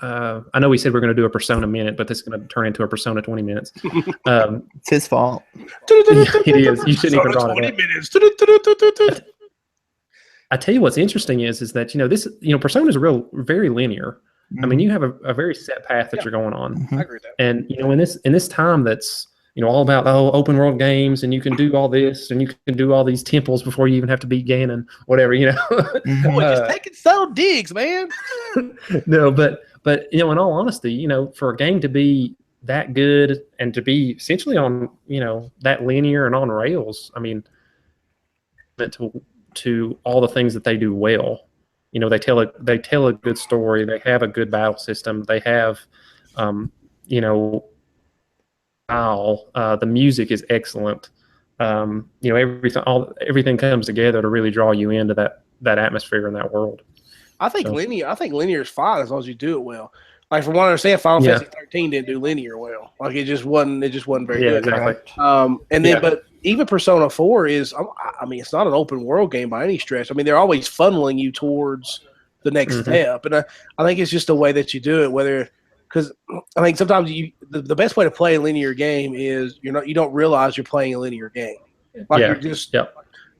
I know we said we're going to do a Persona minute, but this is going to turn into a Persona 20 minutes. It's his fault. It is. You shouldn't even brought it up. I tell you what's interesting is that this Persona is very linear. I mean, you have a very set path that you're going on. I agree with that. And in this time that's all about open world games, and you can do all this, and you can do all these temples before you even have to beat Ganon, whatever. Boy, just taking subtle digs, man. No, but in all honesty, for a game to be that good and to be essentially on that linear and on rails, I mean, to all the things that they do well. They tell a good story. They have a good battle system. They have, the music is excellent. Everything comes together to really draw you into that atmosphere and that world. I think linear is fine as long as you do it well. Like from what I understand, Final Fantasy 13 didn't do linear well. Like it just wasn't very good. Exactly. But even Persona 4 is, I mean, it's not an open world game by any stretch. I mean, they're always funneling you towards the next step. And I think it's just the way that you do it, because I think sometimes the best way to play a linear game is you don't realize you're playing a linear game. Like you're just,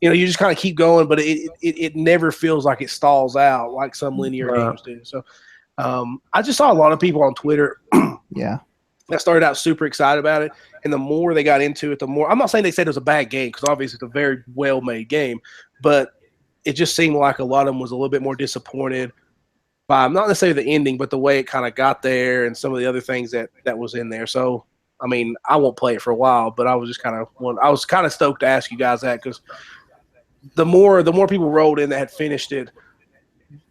you just kind of keep going, but it never feels like it stalls out like some linear games do. So I just saw a lot of people on Twitter. That started out super excited about it, and the more they got into it, the more. I'm not saying they said it was a bad game, because obviously it's a very well-made game, but it just seemed like a lot of them was a little bit more disappointed by not necessarily the ending, but the way it kind of got there and some of the other things that was in there. So, I mean, I won't play it for a while, but I was just kind of stoked to ask you guys that, because the more people rolled in that had finished it,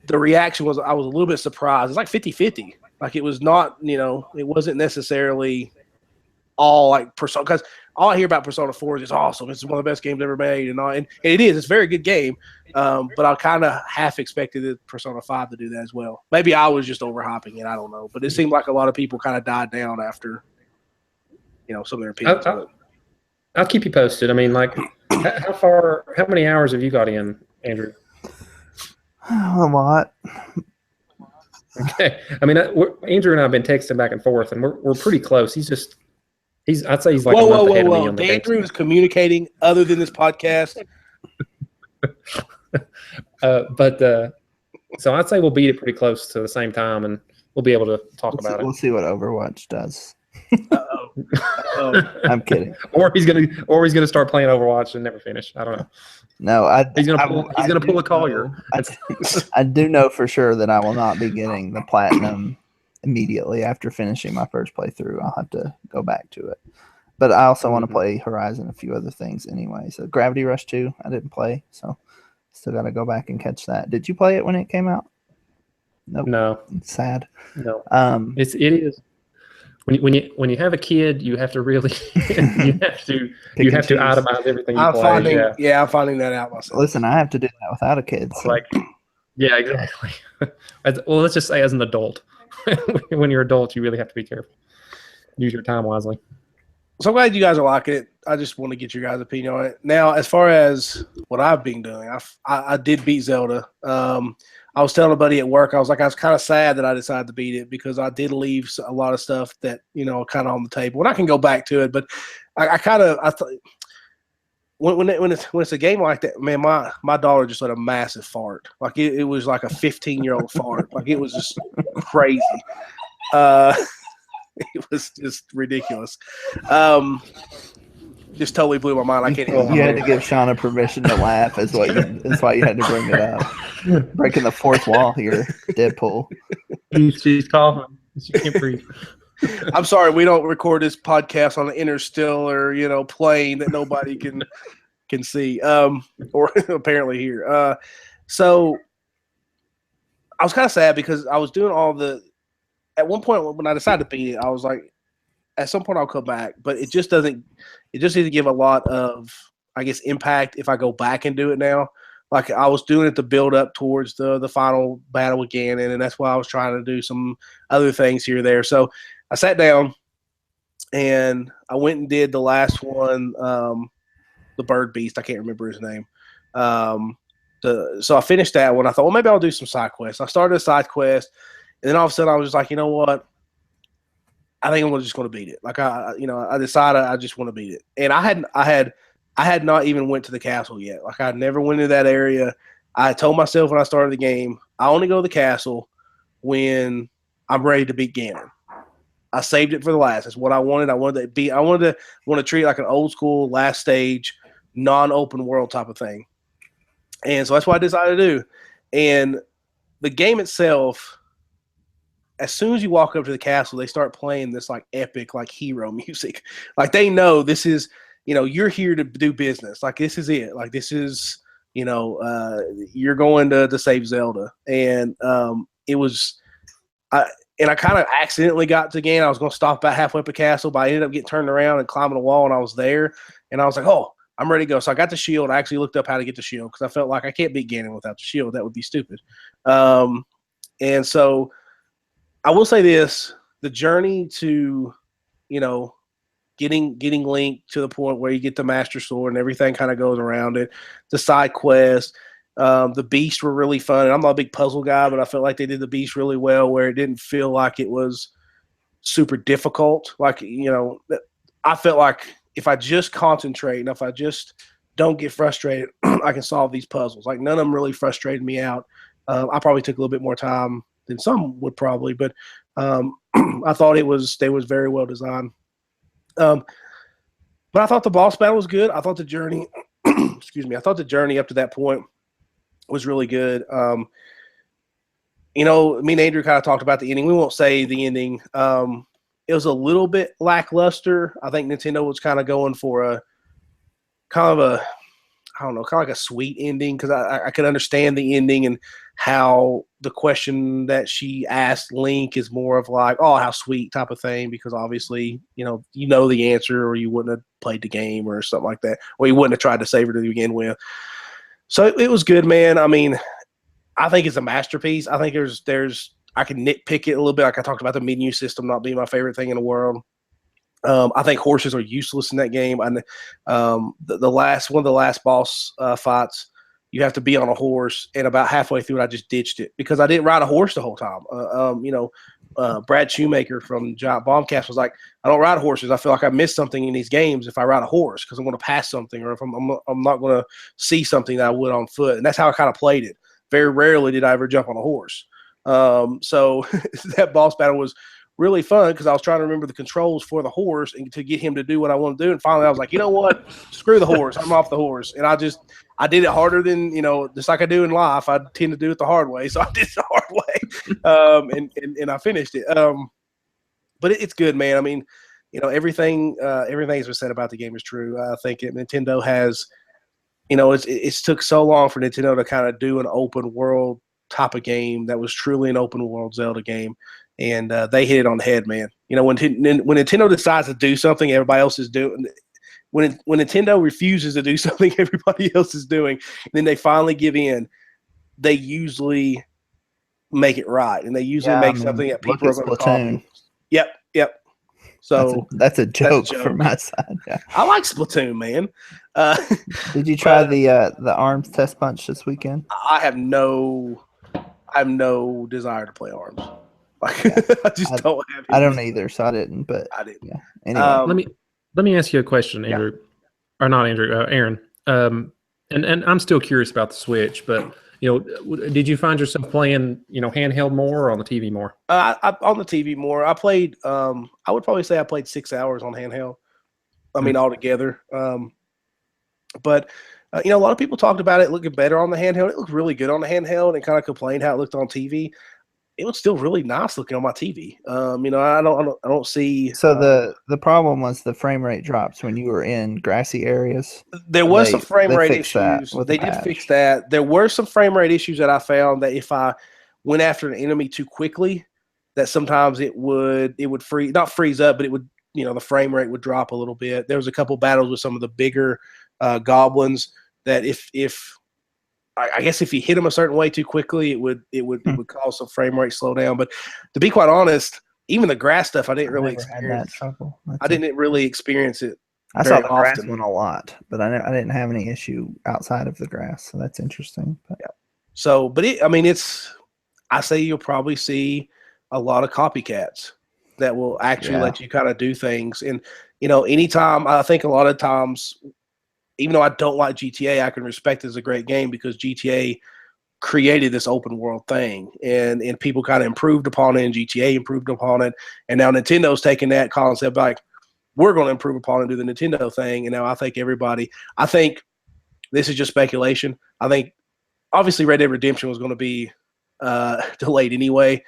the reaction was I was a little bit surprised. It's like 50-50. Like it was not, it wasn't necessarily all like Persona, because all I hear about Persona 4 is it's awesome. It's one of the best games ever made, and it is. It's a very good game. But I kind of half expected Persona 5 to do that as well. Maybe I was just overhyping it. I don't know. But it seemed like a lot of people kind of died down after, some of their opinions. I'll keep you posted. I mean, like, how many hours have you got in, Andrew? A lot. Okay. I mean, Andrew and I have been texting back and forth, and we're pretty close. I'd say he's like a month ahead of me on the game. Andrew is communicating other than this podcast. So I'd say we'll beat it pretty close to the same time, and we'll be able to talk about it. We'll see what Overwatch does. I'm kidding. Or he's gonna start playing Overwatch and never finish. I don't know. No, He's gonna pull a Collier. I do know for sure that I will not be getting the platinum immediately after finishing my first playthrough. I'll have to go back to it. But I also want to play Horizon and a few other things anyway. So Gravity Rush 2, I didn't play, so still got to go back and catch that. Did you play it when it came out? Nope. No. It's sad. No. It is. When you have a kid, you have to really you have to itemize everything you play. I'm finding that out myself. Listen, I have to do that without a kid. So. Yeah, exactly. Well, let's just say as an adult, when you're an adult, you really have to be careful. Use your time wisely. So I'm glad you guys are liking it. I just want to get your guys' opinion on it. Now, as far as what I've been doing, I did beat Zelda. I was telling a buddy at work, I was kind of sad that I decided to beat it because I did leave a lot of stuff that, kind of on the table. And I can go back to it, but I thought when it's a game like that, man, my daughter just let a massive fart. Like it was like a 15-year-old fart. Like it was just crazy. It was just ridiculous. Just totally blew my mind. I can't even. You had to give Shauna permission to laugh. That's why you had to bring it up. Breaking the fourth wall here, Deadpool. She's coughing. She can't breathe. I'm sorry, we don't record this podcast on an interstellar, plane that nobody can see, or apparently hear. So I was kind of sad because I was doing all the. At one point, when I decided to beat it, I was like, at some point I'll come back, but it just doesn't give a lot of, I guess, impact if I go back and do it now. Like I was doing it to build up towards the final battle again, and that's why I was trying to do some other things here or there. So I sat down and I went and did the last one, the bird beast. I can't remember his name. So I finished that one. I thought, well, maybe I'll do some side quests. I started a side quest, and then all of a sudden I was just like, you know what? I think I'm just going to beat it. Like I decided I just want to beat it. And I had not even went to the castle yet. Like I never went into that area. I told myself when I started the game, I only go to the castle when I'm ready to beat Ganon. I saved it for the last. That's what I wanted. I wanted to treat it like an old school last stage, non-open world type of thing. And so that's what I decided to do. And the game itself, as soon as you walk up to the castle, they start playing this like epic, like hero music. Like they know this is, you're here to do business. Like this is it. Like this is, you're going to save Zelda. And it was, I kind of accidentally got to Ganon. I was going to stop about halfway up the castle, but I ended up getting turned around and climbing a wall, and I was there. And I was like, oh, I'm ready to go. So I got the shield. I actually looked up how to get the shield because I felt like I can't beat Ganon without the shield. That would be stupid. And so I will say this, the journey to, getting Link to the point where you get the Master Sword and everything kind of goes around it, the side quests, the beasts were really fun. And I'm not a big puzzle guy, but I felt like they did the beast really well where it didn't feel like it was super difficult. Like, I felt like if I just concentrate and if I just don't get frustrated, I can solve these puzzles. Like none of them really frustrated me out. I probably took a little bit more time than some would probably, but I thought they was very well designed. But I thought the boss battle was good. I thought the journey, I thought the journey up to that point was really good. Me and Andrew kind of talked about the ending. We won't say the ending. It was a little bit lackluster. I think Nintendo was kind of going for a kind of like a sweet ending because I could understand the ending and how the question that she asked Link is more of like, oh, how sweet type of thing, because obviously, you know the answer or you wouldn't have played the game or something like that, or you wouldn't have tried to save her to begin with. So it was good, man. I mean, I think it's a masterpiece. I think I can nitpick it a little bit. Like I talked about the menu system not being my favorite thing in the world. I think horses are useless in that game. And one of the last boss fights, you have to be on a horse, and about halfway through it, I just ditched it because I didn't ride a horse the whole time. Brad Shoemaker from Giant Bombcast was like, I don't ride horses. I feel like I missed something in these games if I ride a horse because I'm going to pass something, or if I'm not going to see something that I would on foot. And that's how I kind of played it. Very rarely did I ever jump on a horse. So that boss battle was really fun because I was trying to remember the controls for the horse and to get him to do what I want to do. And finally, I was like, you know what? Screw the horse. I'm off the horse. And I did it harder than, just like I do in life. I tend to do it the hard way. So I did it the hard way. And I finished it. But it's good, man. I mean, everything has been said about the game is true. I think Nintendo has, it's took so long for Nintendo to kind of do an open world type of game that was truly an open world Zelda game. And they hit it on the head, man. When Nintendo decides to do something, everybody else is doing. When Nintendo refuses to do something, everybody else is doing. And then they finally give in. They usually make it right, and they usually make something that people are going to copy. Yep. So that's a joke from my side. Yeah. I like Splatoon, man. Did you try the ARMS test punch this weekend? I have no desire to play ARMS. I just don't have. I don't either, so I didn't. But I didn't. Yeah. Anyway, let me ask you a question, Andrew, or not Andrew, Aaron. And I'm still curious about the Switch, but did you find yourself playing handheld more or on the TV more? On the TV more. I played. I would probably say I played 6 hours on handheld. I mean, altogether. But a lot of people talked about it looking better on the handheld. It looked really good on the handheld, and kind of complained how it looked on TV. It was still really nice looking on my TV. I don't see. So the problem was the frame rate drops when you were in grassy areas. There was some frame rate issues. They did fix that. There were some frame rate issues that I found that if I went after an enemy too quickly, that sometimes it would not freeze up, but it would the frame rate would drop a little bit. There was a couple battles with some of the bigger goblins that if I guess if you hit them a certain way too quickly, it would cause some frame rate slow down. But to be quite honest, even the grass stuff, I didn't really experience. I didn't really experience it. I saw the grass one a lot, but I didn't have any issue outside of the grass. So that's interesting. But. Yeah. So, but I say you'll probably see a lot of copycats that will actually let you kind of do things. And anytime, I think a lot of times, even though I don't like GTA, I can respect it as a great game because GTA created this open world thing, and people kind of improved upon it, and GTA improved upon it, and now Nintendo's taking that concept like, we're going to improve upon it and do the Nintendo thing, and now I think this is just speculation. I think obviously Red Dead Redemption was going to be delayed anyway,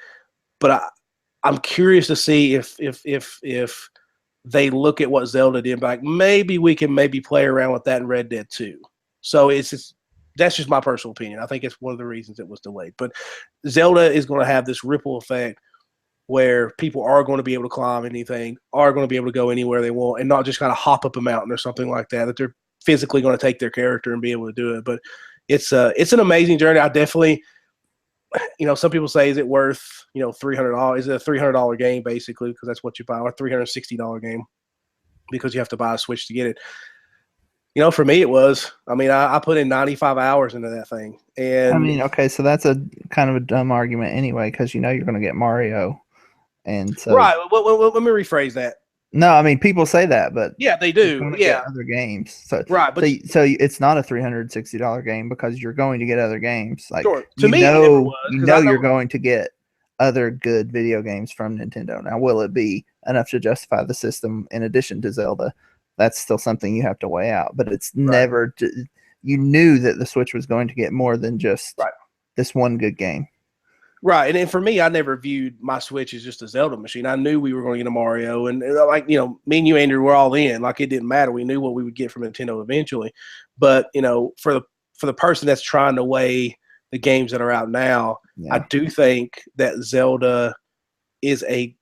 but I'm curious to see if they look at what Zelda did, like maybe we can play around with that in Red Dead 2. So that's just my personal opinion. I think it's one of the reasons it was delayed. But Zelda is going to have this ripple effect where people are going to be able to climb anything, are going to be able to go anywhere they want, and not just kind of hop up a mountain or something like that, that they're physically going to take their character and be able to do it. But it's an amazing journey. I definitely – some people say, is it worth, $300? Is it a $300 game basically? Because that's what you buy, or a $360 game because you have to buy a Switch to get it. For me, it was. I put in 95 hours into that thing. And okay, so that's a kind of a dumb argument anyway, because you're going to get Mario. And so, right. Well, let me rephrase that. No, people say that, but yeah, they do. Yeah, other games. So right, but so it's not a $360 game because you're going to get other games. Like sure. To me, you're going to get other good video games from Nintendo. Now, will it be enough to justify the system in addition to Zelda? That's still something you have to weigh out. But it's never. You knew that the Switch was going to get more than just this one good game. Right, and for me, I never viewed my Switch as just a Zelda machine. I knew we were going to get a Mario, and me and you, Andrew, were all in. Like, it didn't matter. We knew what we would get from Nintendo eventually. But for the person that's trying to weigh the games that are out now, I do think that Zelda is a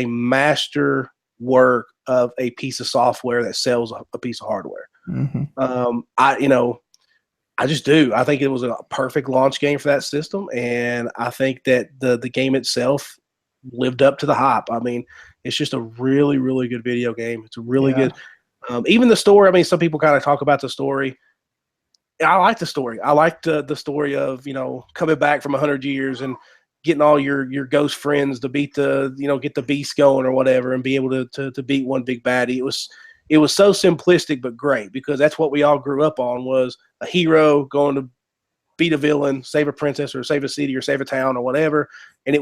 master work of a piece of software that sells a piece of hardware. Mm-hmm. I just do. I think it was a perfect launch game for that system, and I think that the game itself lived up to the hype. It's just a really, really good video game. It's a really good even the story. Some people kind of talk about the story. I like the story. I like the story of, coming back from 100 years and getting all your ghost friends to beat get the beast going or whatever and be able to beat one big baddie. It was so simplistic but great because that's what we all grew up on, was a hero going to beat a villain, save a princess or save a city or save a town or whatever. And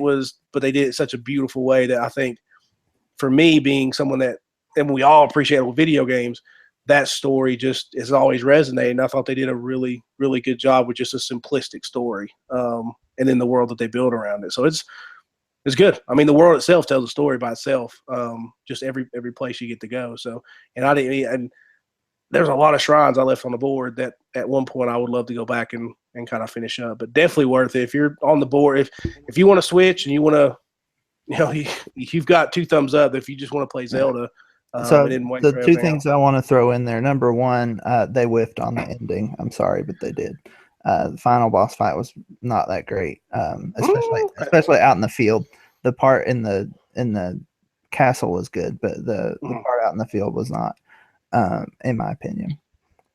but they did it in such a beautiful way that I think for me, being someone that, and we all appreciate video games, that story just is always resonating. I thought they did a really, really good job with just a simplistic story, and then the world that they build around it. So it's good. I mean, the world itself tells a story by itself. Just every place you get to go. So, and there's a lot of shrines I left on the board that at one point I would love to go back and kind of finish up. But definitely worth it if you're on the board. If you want to switch and you want to, you've got 2 thumbs up. If you just want to play Zelda. So the 2 things I want to throw in there. Number 1, they whiffed on the ending. I'm sorry, but they did. The final boss fight was not that great, especially out in the field. The part in the castle was good, but the part out in the field was not, in my opinion.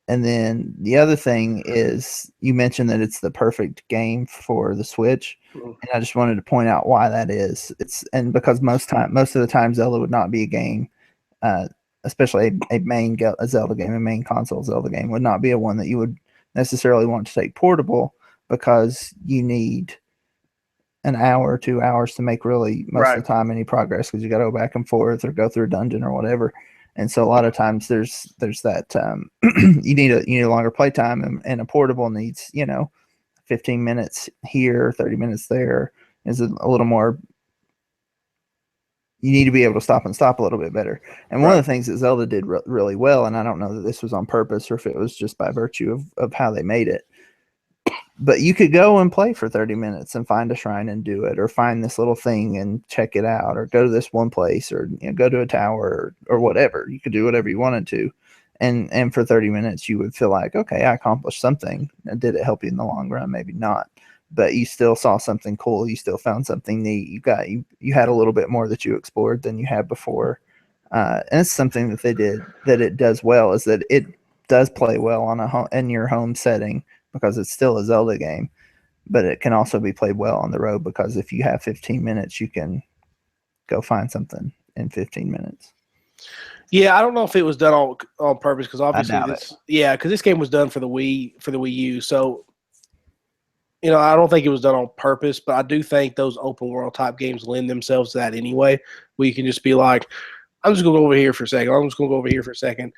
And then the other thing is, you mentioned that it's the perfect game for the Switch, and I just wanted to point out why that is. And because most of the time Zelda would not be a game. Especially a Zelda game, a main console Zelda game would not be a one that you would necessarily want to take portable, because you need an hour or 2 hours to make really most of the time any progress, because you got to go back and forth or go through a dungeon or whatever. And so a lot of times there's that you need a longer play time, and a portable needs 15 minutes here, 30 minutes there. Is a little more. You need to be able to stop a little bit better. And one of the things that Zelda did really well, and I don't know that this was on purpose or if it was just by virtue of how they made it, but you could go and play for 30 minutes and find a shrine and do it, or find this little thing and check it out, or go to this one place, or go to a tower or whatever. You could do whatever you wanted to. And for 30 minutes, you would feel like, okay, I accomplished something. And did it help you in the long run? Maybe not. But you still saw something cool. You still found something neat. You had a little bit more that you explored than you had before. And it's something that they did that it does well, is that it does play well in your home setting, because it's still a Zelda game. But it can also be played well on the road, because if you have 15 minutes, you can go find something in 15 minutes. Yeah, I don't know if it was done on purpose, because obviously because this game was done for the Wii U. So I don't think it was done on purpose, but I do think those open world type games lend themselves to that anyway, where you can just be like, I'm just going to go over here for a second. I'm just going to go over here for a second.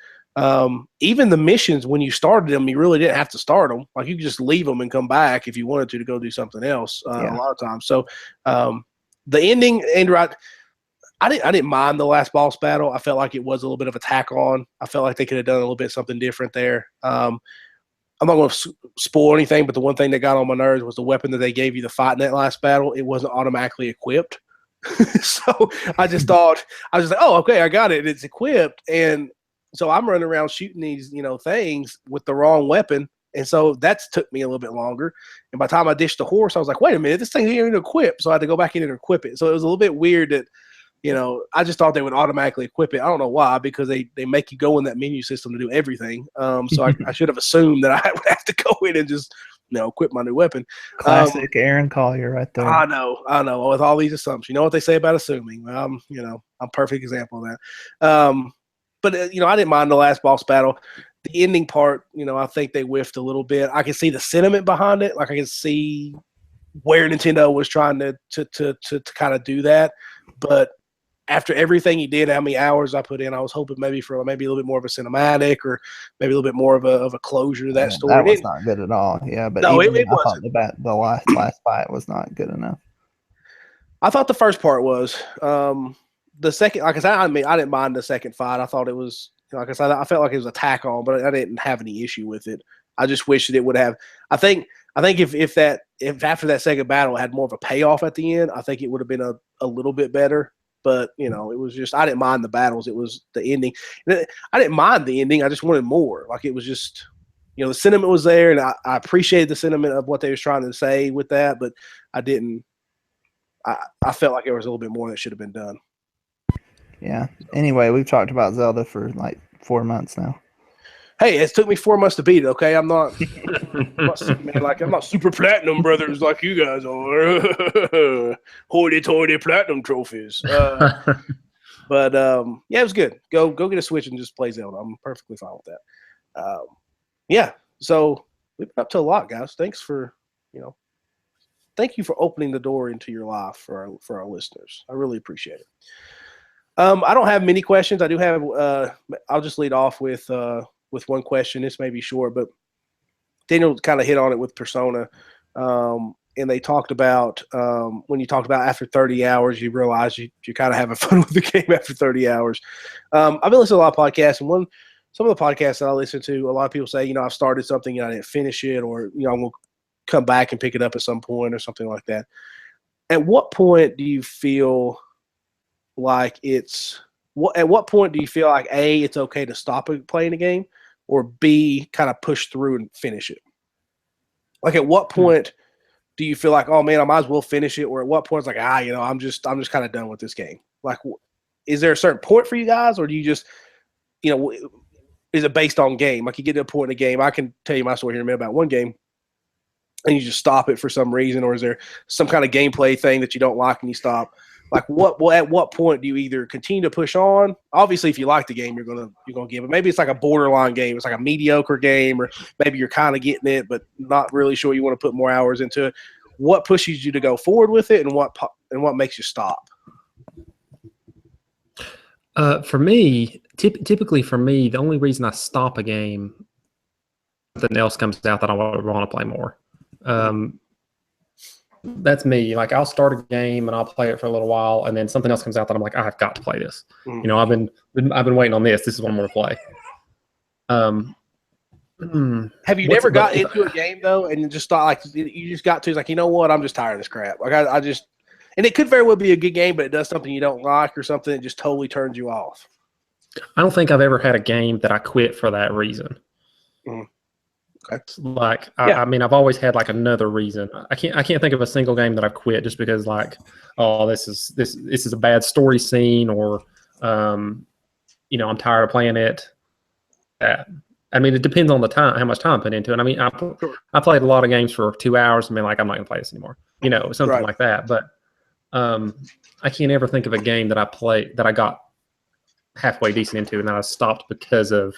Even the missions, when you started them, you really didn't have to start them. Like, you could just leave them and come back if you wanted to go do something else a lot of times. So the ending, Andrew, I didn't mind the last boss battle. I felt like it was a little bit of a tack on. I felt like they could have done a little bit something different there. I'm not going to spoil anything, but the one thing that got on my nerves was the weapon that they gave you to fight in that last battle. It wasn't automatically equipped. So I was just like, oh, okay, I got it. It's equipped. And so I'm running around shooting these, things with the wrong weapon. And so that took me a little bit longer. And by the time I dished the horse, I was like, wait a minute, this thing ain't even equipped. So I had to go back in and equip it. So it was a little bit weird that, I just thought they would automatically equip it. I don't know why, because they make you go in that menu system to do everything. So I should have assumed that I would have to go in and just, equip my new weapon. Classic Aaron Collier right there. I know. With all these assumptions, you know what they say about assuming. I'm a perfect example of that. But I didn't mind the last boss battle. The ending part, I think they whiffed a little bit. I can see the sentiment behind it. Like, I can see where Nintendo was trying to kind of do that, but after everything he did, how many hours I put in, I was hoping maybe a little bit more of a cinematic, or maybe a little bit more of a closure to that story. That was not good at all. Yeah, but no, it wasn't. The last fight was not good enough. I thought the first part was. The second, like I said, I didn't mind the second fight. I thought it was, like I said, I felt like it was a tack on, but I didn't have any issue with it. I just wish that it would have. I think if after that second battle it had more of a payoff at the end, I think it would have been a little bit better. But, it was just, I didn't mind the battles. It was the ending. I didn't mind the ending. I just wanted more. Like, it was just, the sentiment was there, and I appreciated the sentiment of what they was trying to say with that, but I felt like there was a little bit more that should have been done. Yeah. Anyway, we've talked about Zelda for like 4 months now. Hey, it took me 4 months to beat it. Okay, I'm not super platinum brothers like you guys are. Hoity-toity platinum trophies. But it was good. Go get a Switch and just play Zelda. I'm perfectly fine with that. So we've been up to a lot, guys. Thanks for thank you for opening the door into your life for our listeners. I really appreciate it. I don't have many questions. I do have. I'll just lead off with one question. This may be short, but Daniel kind of hit on it with Persona, and they talked about when you talked about after 30 hours, you realize you're kind of having fun with the game after 30 hours. I've been listening to a lot of podcasts, and some of the podcasts that I listen to, a lot of people say, I've started something and I didn't finish it, or I'm going to come back and pick it up at some point or something like that. At what point do you feel like at what point do you feel like A, it's okay to stop playing a game, or B, kind of push through and finish it? Like at what point do you feel like, oh man, I might as well finish it, or at what point it's like, I'm just kind of done with this game? Like, is there a certain point for you guys, or do you just, is it based on game? Like you get to a point in a game, I can tell you my story here in a minute about one game, and you just stop it for some reason, or is there some kind of gameplay thing that you don't like and you stop? Like at what point do you either continue to push on? Obviously, if you like the game, you're gonna give it. Maybe it's like a borderline game. It's like a mediocre game, or maybe you're kind of getting it, but not really sure you want to put more hours into it. What pushes you to go forward with it, and what makes you stop? For me, typically for me, the only reason I stop a game, something else comes out that I want to play more. That's me. Like I'll start a game and I'll play it for a little while, and then something else comes out that I'm like, I've got to play this. I've been waiting on this. This is what I'm going to play. Have you never got into a game though, and just thought like you just got to? It's like, you know what? I'm just tired of this crap. Like I just, and it could very well be a good game, but it does something you don't like or something that just totally turns you off. I don't think I've ever had a game that I quit for that reason. Okay. Like I mean, I've always had like another reason. I can't think of a single game that I've quit just because like, oh, this is a bad story scene, or I'm tired of playing it. I mean, it depends on the time, how much time I put into it. I mean, I played a lot of games for 2 hours and been like, I'm not gonna play this anymore. Something like that. But I can't ever think of a game that I played that I got halfway decent into and then I stopped because of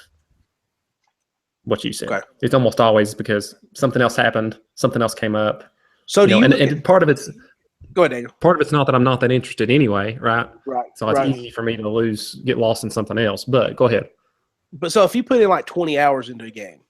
what you said. Okay. It's almost always because something else happened, something else came up. So and part of it's go ahead, Daniel. Part of it's not that I'm not that interested anyway, right? Right. So it's easy for me to get lost in something else. But go ahead. But so if you put in like 20 hours into a game,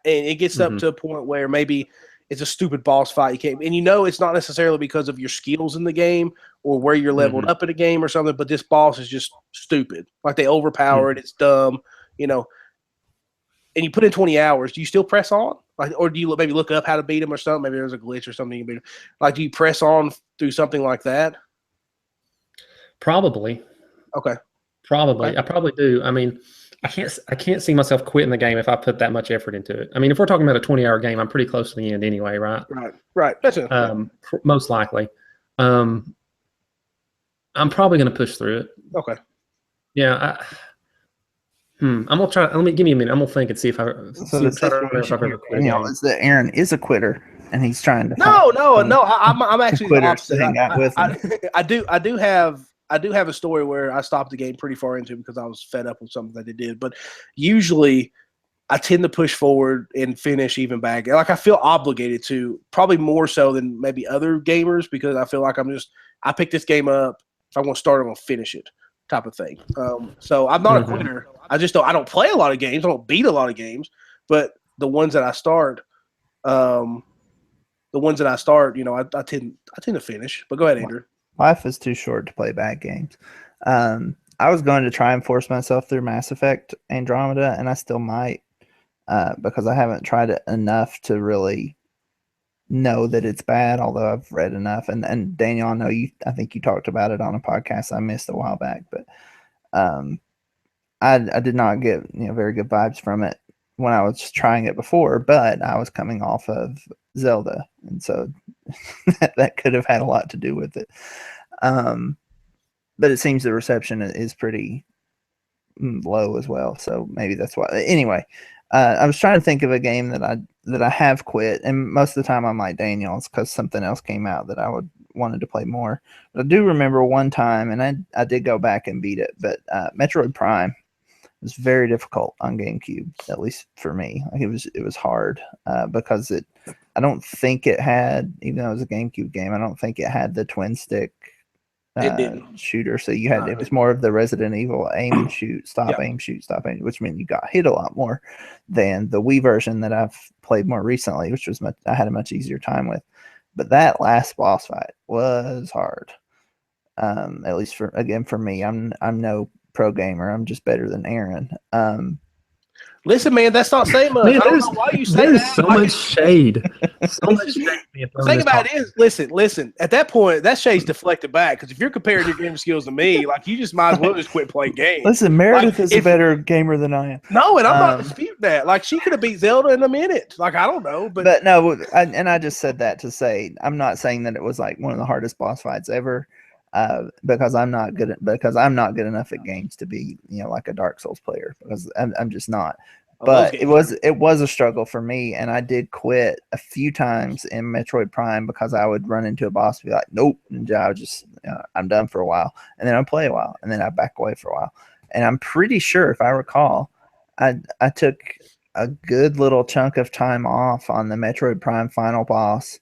and it gets up to a point where maybe it's a stupid boss fight you can't, and it's not necessarily because of your skills in the game or where you're leveled up in a game or something, but this boss is just stupid. Like they overpower it, it's dumb, and you put in 20 hours, do you still press on? Like, or do you maybe look up how to beat him or something? Maybe there's a glitch or something you can beat him. Like, do you press on through something like that? Probably. Okay. Probably. Okay. I probably do. I mean, I can't see myself quitting the game if I put that much effort into it. I mean, if we're talking about a 20-hour game, I'm pretty close to the end anyway, right? Right. That's it. Most likely. I'm probably going to push through it. Okay. Yeah. I'm gonna try. Give me a minute. I'm gonna think and see if I've ever quit. Is that Aaron is a quitter and he's trying to. No. I'm actually the opposite. I do have a story where I stopped the game pretty far into because I was fed up with something that they did. But usually, I tend to push forward and finish even back. Like I feel obligated to, probably more so than maybe other gamers, because I feel like I picked this game up. If I want to start, I'm gonna finish it, type of thing. So I'm not a quitter. I don't play a lot of games. I don't beat a lot of games, but the ones that I start, I tend to finish. But go ahead, Andrew. Life is too short to play bad games. I was going to try and force myself through Mass Effect Andromeda, and I still might, because I haven't tried it enough to really know that it's bad, although I've read enough. And Daniel, I think you talked about it on a podcast I missed a while back, but I did not get very good vibes from it when I was trying it before, but I was coming off of Zelda, and so that could have had a lot to do with it. But it seems the reception is pretty low as well, so maybe that's why. Anyway, I was trying to think of a game that I have quit, and most of the time I'm like Daniel, it's because something else came out that I wanted to play more. But I do remember one time, and I did go back and beat it, but Metroid Prime was very difficult on GameCube, at least for me. Like it was hard because I don't think it had, even though it was a GameCube game, I don't think it had the twin stick It didn't. shooter, so you had it was more of the Resident Evil aim and shoot, stop, aim, shoot, stop, aim, which meant you got hit a lot more than the Wii version that I've played more recently, which was I had a much easier time with. But that last boss fight was hard. At least for me, I'm no pro gamer. I'm just better than Aaron. Listen, man, that's not saying much. Man, I don't know why you say there's that. so much shade. So much shade. The thing about it is, listen. At that point, that shade's deflected back because if you're comparing your game skills to me, like you just might as well just quit playing games. Listen, Meredith is a better gamer than I am. No, and I'm not disputing that. Like she could have beat Zelda in a minute. Like I don't know, but no, I just said that to say I'm not saying that it was like one of the hardest boss fights ever. Because I'm not good enough at games to be, like a Dark Souls player, because I'm just not. But it was a struggle for me, and I did quit a few times in Metroid Prime because I would run into a boss and be like, nope, and I would just I'm done for a while, and then I'd play a while, and then I'd back away for a while. And I'm pretty sure, if I recall, I took a good little chunk of time off on the Metroid Prime final boss,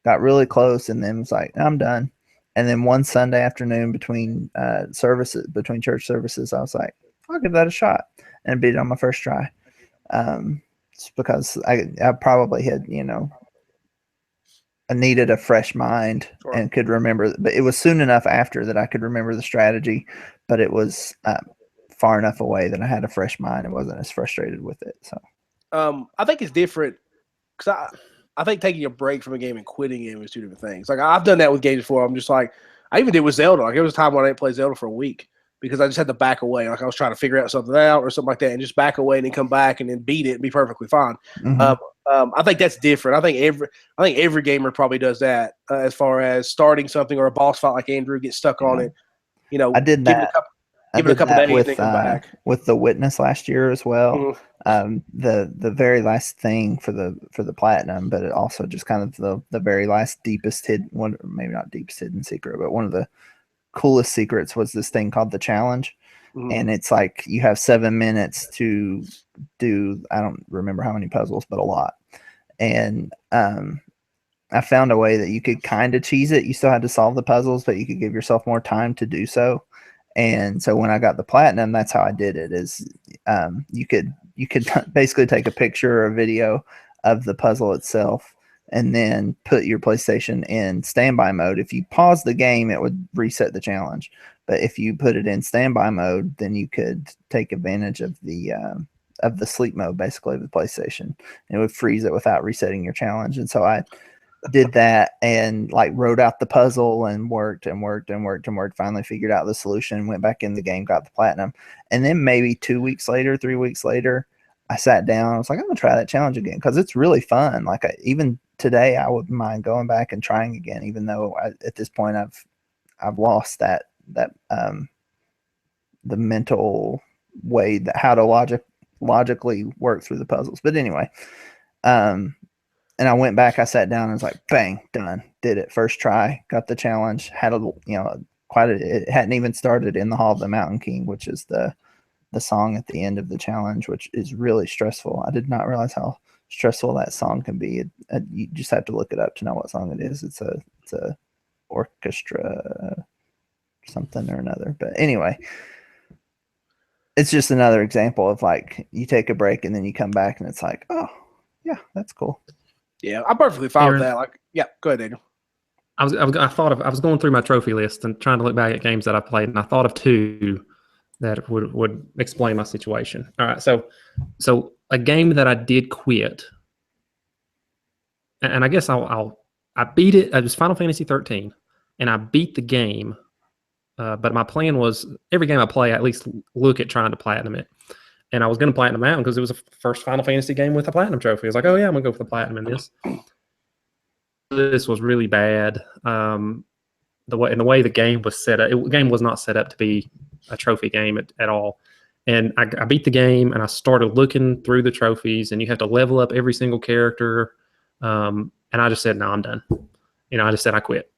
got really close, and then was like, I'm done. And then one Sunday afternoon between church services, I was like, I'll give that a shot, and beat it on my first try. It's because I probably had, I needed a fresh mind and could remember, but it was soon enough after that I could remember the strategy, but it was far enough away that I had a fresh mind and wasn't as frustrated with it. So, I think it's different because I think taking a break from a game and quitting a game is two different things. Like I've done that with games before. I'm just like, I even did with Zelda. Like there was a time when I didn't play Zelda for a week because I just had to back away. Like I was trying to figure out something out or something like that, and just back away and then come back and then beat it and be perfectly fine. Mm-hmm. I think that's different. I think every gamer probably does that as far as starting something or a boss fight like Andrew gets stuck on it. I did that. Give it a couple days and then come back. With The Witness last year as well. Mm-hmm. The very last thing for the platinum, but it also just kind of the very last deepest hidden one, maybe not deepest hidden secret, but one of the coolest secrets was this thing called the challenge. Mm-hmm. And it's like you have 7 minutes to do, I don't remember how many puzzles, but a lot. And I found a way that you could kind of cheese it. You still had to solve the puzzles, but you could give yourself more time to do so. And so when I got the platinum, that's how I did it. Is you could basically take a picture or a video of the puzzle itself, and then put your PlayStation in standby mode. If you pause the game, it would reset the challenge. But if you put it in standby mode, then you could take advantage of the sleep mode, basically, of the PlayStation. And it would freeze it without resetting your challenge. And so I did that and like wrote out the puzzle and worked, finally figured out the solution, went back in the game, got the platinum. And then maybe 3 weeks later, I sat down. I was like, I'm gonna try that challenge again because it's really fun. Like even today, I wouldn't mind going back and trying again, even though at this point I've lost that the mental way that how to logically work through the puzzles. But anyway, and I went back, I sat down and was like, bang, done. Did it. First try, got the challenge, had it hadn't even started in the Hall of the Mountain King, which is the song at the end of the challenge, which is really stressful. I did not realize how stressful that song can be. You just have to look it up to know what song it is. It's a orchestra something or another. But anyway, it's just another example of like you take a break and then you come back and it's like, oh yeah, that's cool. Yeah, I'm perfectly fine with that. Like, yeah, go ahead, Daniel. I was going through my trophy list and trying to look back at games that I played, and I thought of two that would explain my situation. All right, so a game that I did quit, and I guess I beat it. It was Final Fantasy 13, and I beat the game. But my plan was every game I play, I at least look at trying to platinum it. And I was going to platinum out because it was the first Final Fantasy game with a platinum trophy. I was like, oh, yeah, I'm going to go for the platinum in this. This was really bad. The way the game was set up, the game was not set up to be a trophy game at all. And I beat the game, and I started looking through the trophies, and you have to level up every single character. And I just said, no, I'm done. I just said I quit.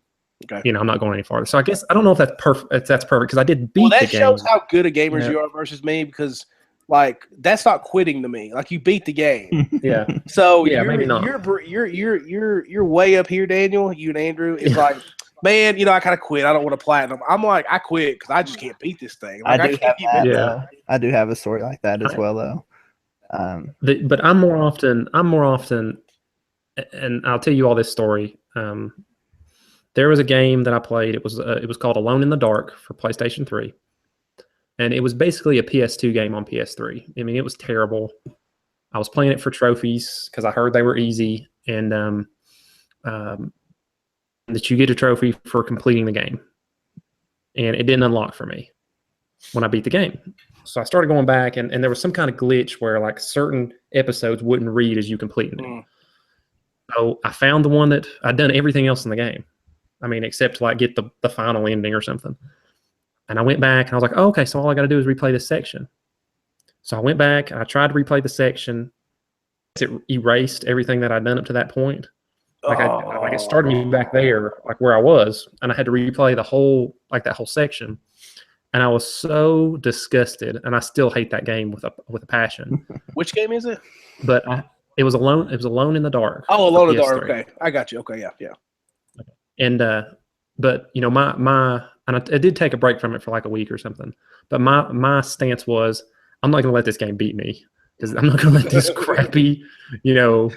Okay. I'm not going any farther. So I guess I don't know if that's perfect. Because I did beat the game. That shows how good a gamer you are versus me, because like that's not quitting to me. Like you beat the game. Yeah. So maybe not. You're way up here, Daniel. You and Andrew is like man, you know, I kind of quit. I don't want to platinum. I'm like, I quit because I just can't beat this thing. Like, I do have that, Yeah. though. I do have a story like that as well, though. But I'm more often, and I'll tell you all this story. There was a game that I played. It was called Alone in the Dark for PlayStation 3. And it was basically a PS2 game on PS3. I mean, it was terrible. I was playing it for trophies because I heard they were easy, and that you get a trophy for completing the game. And it didn't unlock for me when I beat the game. So I started going back, and there was some kind of glitch where like certain episodes wouldn't read as you completed it. So I found the one that I'd done everything else in the game. I mean, except like get the final ending or something. And I went back and I was like, oh, okay, so all I got to do is replay this section. So I went back and I tried to replay the section. It erased everything that I'd done up to that point. Like it started me back there, like where I was, and I had to replay the whole, like that whole section. And I was so disgusted, and I still hate that game with a passion. Which game is it? But it was Alone in the Dark. Oh, Alone in the Dark. Okay, I got you. Okay, yeah. And but you know, I did take a break from it for like a week or something. But my stance was, I'm not going to let this game beat me, because I'm not going to let this crappy, you know.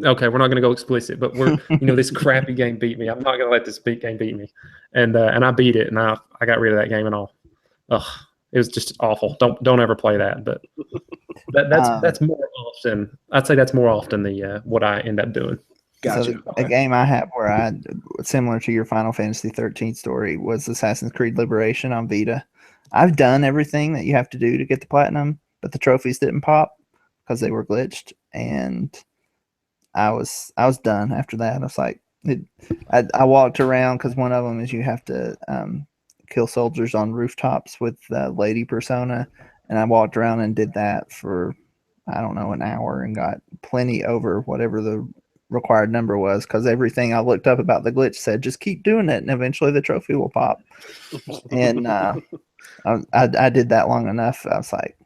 Okay, we're not going to go explicit, but this crappy game beat me. I'm not going to let this game beat me. And I beat it, and I got rid of that game and all. Ugh, it was just awful. Don't ever play that. But that's more often. I'd say that's more often the what I end up doing. Gotcha. So a game I have where I, similar to your Final Fantasy 13 story, was Assassin's Creed Liberation on Vita. I've done everything that you have to do to get the platinum, but the trophies didn't pop because they were glitched, and I was done after that. I was like, I walked around because one of them is you have to kill soldiers on rooftops with lady persona, and I walked around and did that for, I don't know, an hour, and got plenty over whatever the required number was, because everything I looked up about the glitch said just keep doing it and eventually the trophy will pop. And I did that long enough. I was like,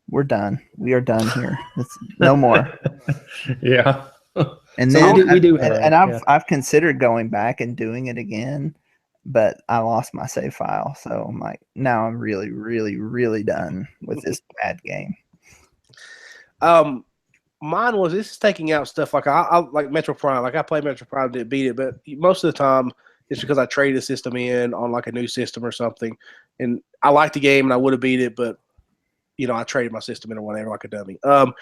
we're done. We are done here. It's no more. Yeah. And so then we do I've considered going back and doing it again, but I lost my save file. So I'm like, now I'm really, really, really done with this bad game. Mine was, this is taking out stuff like I like Metro Prime. Like I played Metro Prime, didn't beat it, but most of the time it's because I traded a system in on like a new system or something, and I liked the game and I would have beat it, but you know, I traded my system in or whatever like a dummy. The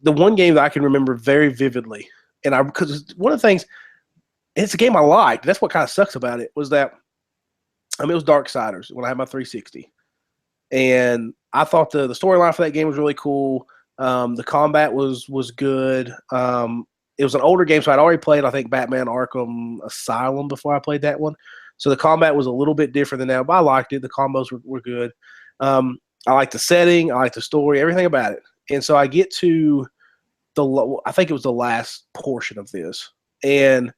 one game that I can remember very vividly, and because one of the things, it's a game I liked. That's what kind of sucks about it, was that it was Darksiders when I had my 360, and I thought the storyline for that game was really cool. The combat was good. It was an older game, so I'd already played, I think, Batman Arkham Asylum before I played that one. So the combat was a little bit different than that, but I liked it. The combos were good. I liked the setting. I liked the story, everything about it. And so I get to I think it was the last portion of this. And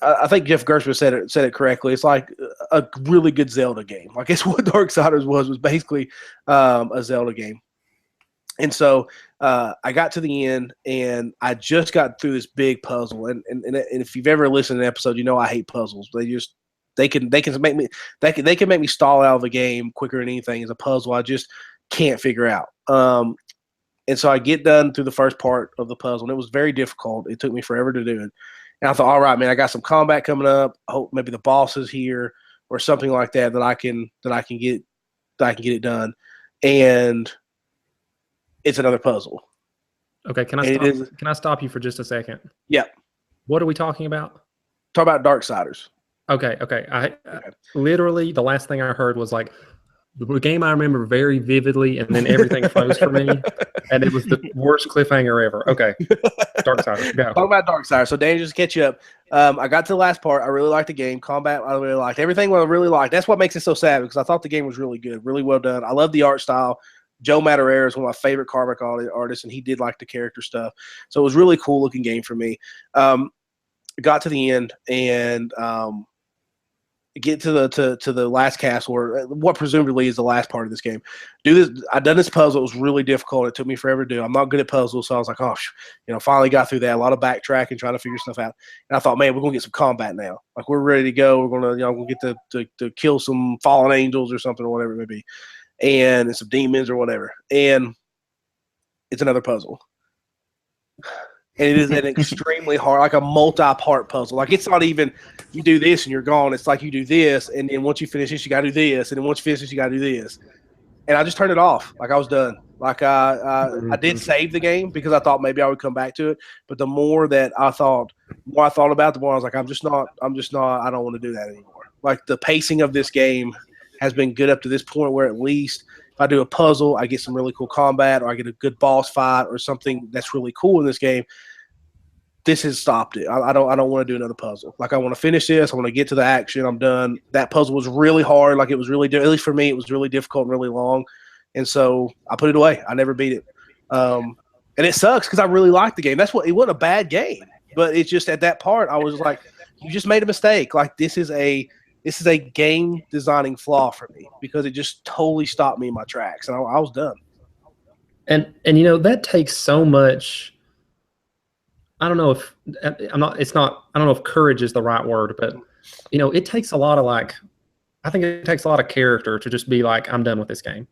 I think Jeff Gershman said it correctly. It's like a really good Zelda game. Like, it's what Darksiders was basically a Zelda game. And so I got to the end, and I just got through this big puzzle. And if you've ever listened to an episode, you know I hate puzzles. They can make me stall out of the game quicker than anything. Is a puzzle I just can't figure out. And so I get done through the first part of the puzzle, and it was very difficult. It took me forever to do it. And I thought, all right, man, I got some combat coming up. I hope maybe the boss is here or something like that I can get it done. And it's another puzzle. Okay, can I stop you for just a second? Yeah. What are we talking about? Talk about Darksiders. Okay. Literally, the last thing I heard was like, the game I remember very vividly, and then everything froze for me, and it was the worst cliffhanger ever. Okay, Darksiders, go. Talk about Darksiders. So, Danny, just catch you up. I got to the last part. I really liked the game. Combat, I really liked. Everything I really liked. That's what makes it so sad, because I thought the game was really good, really well done. I love the art style. Joe Madureira is one of my favorite comic artists, and he did like the character stuff. So it was a really cool looking game for me. Got to the end, and get to the last castle, or what presumably is the last part of this game. Do this. I've done this puzzle. It was really difficult. It took me forever to do. I'm not good at puzzles, so I was like, oh, finally got through that. A lot of backtracking, trying to figure stuff out. And I thought, man, we're gonna get some combat now. Like we're ready to go. We're gonna get to kill some fallen angels or something or whatever it may be, and some demons or whatever. And it's another puzzle. And it is an extremely hard, like a multi-part puzzle. Like it's not even you do this and you're gone. It's like you do this, and then once you finish this, you got to do this, and then once you finish this, you got to do this. And I just turned it off. Like I was done. Like I did save the game because I thought maybe I would come back to it. But the more I thought about it, the more I was like, I'm just not. I don't want to do that anymore. Like the pacing of this game has been good up to this point, where at least if I do a puzzle, I get some really cool combat, or I get a good boss fight, or something that's really cool in this game. This has stopped it. I don't want to do another puzzle. Like I want to finish this. I want to get to the action. I'm done. That puzzle was really hard. Like it was really, at least for me, it was really difficult and really long. And so I put it away. I never beat it. And it sucks because I really liked the game. It wasn't a bad game, but it's just at that part I was like, you just made a mistake. Like this is a game designing flaw for me because it just totally stopped me in my tracks, and I was done. And that takes so much. I don't know if I don't know if courage is the right word, but it takes a lot of I think it takes a lot of character to just be like, I'm done with this game.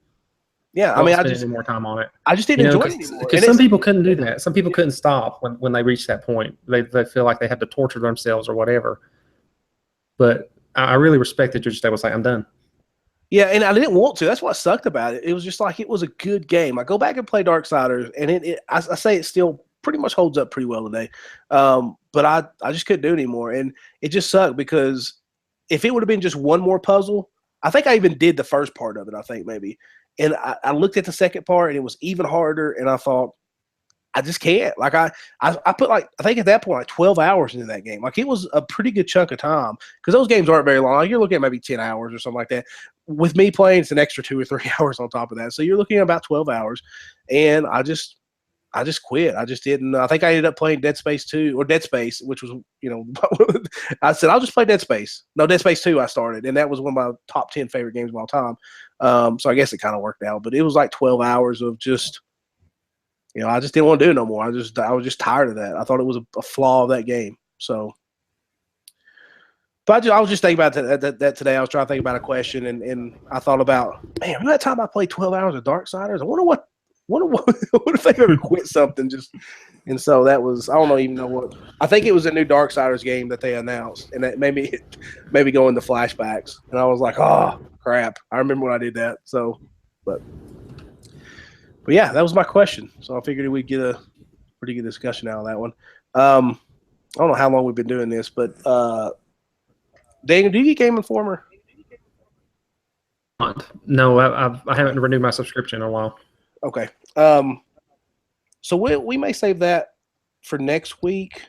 Yeah, I just any more time on it. I just didn't enjoy it anymore. Because some people couldn't do that. Some people couldn't stop when they reached that point. They feel like they had to torture themselves or whatever. But I really respect that you're just able to say, I'm done. Yeah, and I didn't want to. That's what sucked about it. It was just like it was a good game. I go back and play Darksiders, and I say it still pretty much holds up pretty well today. But I just couldn't do it anymore. And it just sucked because if it would have been just one more puzzle, I think I even did the first part of it, I think maybe. And I looked at the second part and it was even harder. And I thought, I just can't. Like I put I think at that point, 12 hours into that game. Like it was a pretty good chunk of time because those games aren't very long. Like you're looking at maybe 10 hours or something like that. With me playing, it's an extra 2 or 3 hours on top of that. So you're looking at about 12 hours. And I just quit. I just didn't. I think I ended up playing Dead Space 2 or Dead Space, which was, I said, I'll just play Dead Space. No, Dead Space 2 I started, and that was one of my top 10 favorite games of all time. So I guess it kind of worked out, but it was like 12 hours of just, I just didn't want to do it no more. I was just tired of that. I thought it was a flaw of that game. So, but I was just thinking about that today. I was trying to think about a question, and I thought about, man, remember that time I played 12 hours of Darksiders? I wonder what if they ever quit something just. And so that was, I don't even know what. I think it was a new Darksiders game that they announced, and that made me go into flashbacks. And I was like, oh crap, I remember when I did that. So, but yeah, that was my question. So I figured we'd get a pretty good discussion out of that one. I don't know how long we've been doing this, but Daniel, do you get Game Informer? No, I haven't renewed my subscription in a while. Okay. So we may save that for next week.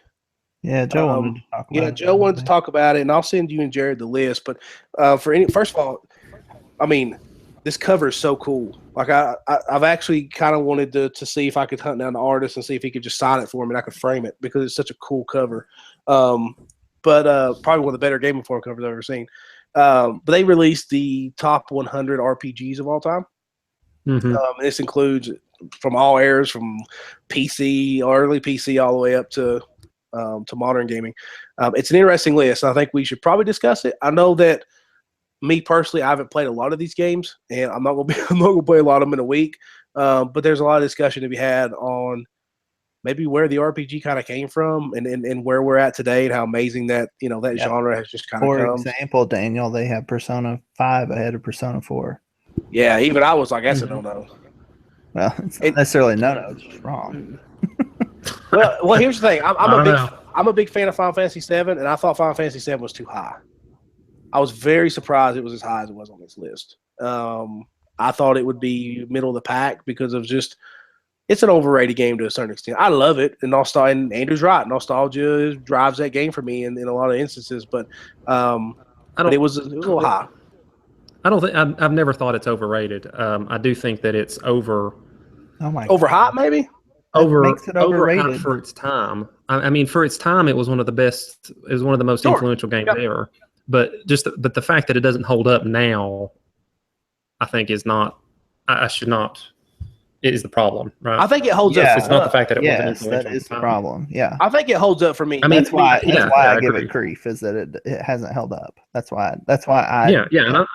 Yeah, Joe wanted to talk about it. Yeah, Joe wanted to talk about it, and I'll send you and Jared the list. But first of all, I mean, this cover is so cool. Like I've actually kind of wanted to see if I could hunt down the artist and see if he could just sign it for me and I could frame it because it's such a cool cover. But probably one of the better Game Informer covers I've ever seen. But they released the top 100 RPGs of all time. Mm-hmm. This includes from all eras, from PC, early PC, all the way up to modern gaming. It's an interesting list. I think we should probably discuss it. I know that me personally, I haven't played a lot of these games, and I'm not gonna play a lot of them in a week. But there's a lot of discussion to be had on maybe where the RPG kind of came from, and where we're at today, and how amazing that that genre has just kind of come. For example, Daniel, they have Persona 5 ahead of Persona 4. Yeah, even I was like, that's a no-no. Well, it's not necessarily no-no. It's just wrong. well, here's the thing. I'm a big fan of Final Fantasy VII, and I thought Final Fantasy VII was too high. I was very surprised it was as high as it was on this list. I thought it would be middle of the pack because of just it's an overrated game to a certain extent. I love it, and Andrew's right. Nostalgia drives that game for me in a lot of instances, but it was a little high. I don't think I've never thought it's overrated. I do think that it's over. Oh my! Over hot, maybe. Makes it overrated for its time. I mean, for its time, it was one of the best. It was one of the most influential games ever. But the fact that it doesn't hold up now, I think is not. I should not. It is the problem, right? I think it holds up. It's not the fact that it wasn't Yes, influential. that is the problem. Yeah. I think it holds up for me. I mean, That's why I give agree. it grief is that it hasn't held up. That's why I and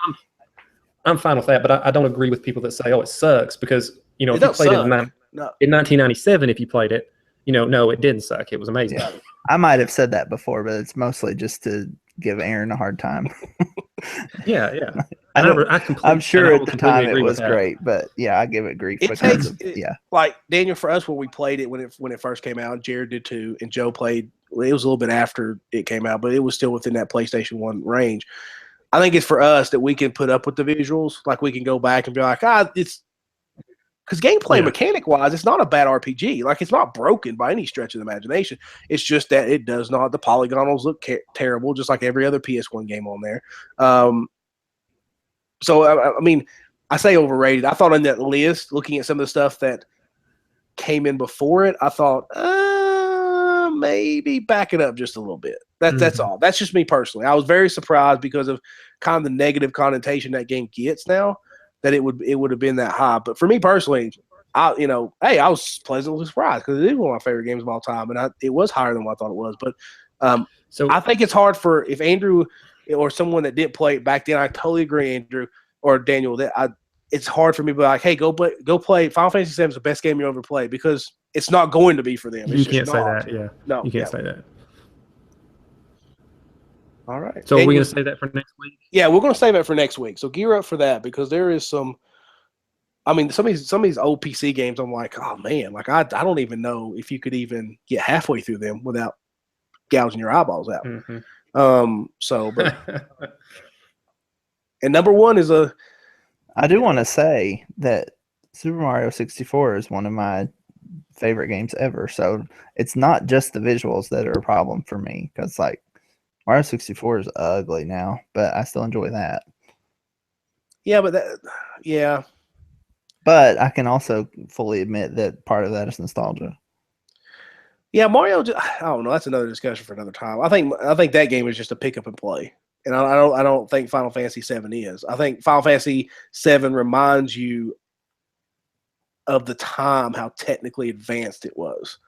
I'm fine with that, but I don't agree with people that say, "Oh, it sucks," because if you played it in 1997, if you played it, no, it didn't suck. It was amazing. Yeah. I might have said that before, but it's mostly just to give Aaron a hard time. Yeah. I'm sure at the time it was great, but I give it grief. Like Daniel, for us when we played it when it first came out, Jared did too, and Joe played. It was a little bit after it came out, but it was still within that PlayStation 1 range. I think it's for us that we can put up with the visuals. Like we can go back and be like, it's because gameplay mechanic wise, it's not a bad RPG. Like it's not broken by any stretch of the imagination. It's just that it does not. The polygonals look terrible, just like every other PS1 game on there. So I mean, I say overrated. I thought on that list, looking at some of the stuff that came in before it, I thought maybe back it up just a little bit. That's all. That's just me personally. I was very surprised because of kind of the negative connotation that game gets now, that it would have been that high. But for me personally, I was pleasantly surprised because it is one of my favorite games of all time, and it was higher than what I thought it was. But so I think it's hard for if Andrew or someone that didn't play it back then. I totally agree, Andrew or Daniel, that it's hard for me to be like, hey, go play Final Fantasy VII is the best game you ever played, because it's not going to be for them. You can't say that. Yeah. No, you can't say that. All right. So are we going to say that for next week? Yeah, we're going to save it for next week. So gear up for that, because there is some. I mean, some of these old PC games, I'm like, oh man, like I don't even know if you could even get halfway through them without gouging your eyeballs out. Mm-hmm. And number one is I do want to say that Super Mario 64 is one of my favorite games ever. So it's not just the visuals that are a problem for me, because like Mario 64 is ugly now, but I still enjoy that. Yeah, But I can also fully admit that part of that is nostalgia. Yeah, Mario. I don't know. That's another discussion for another time. I think that game is just a pick up and play, and I don't think Final Fantasy VII is. I think Final Fantasy VII reminds you of the time, how technically advanced it was,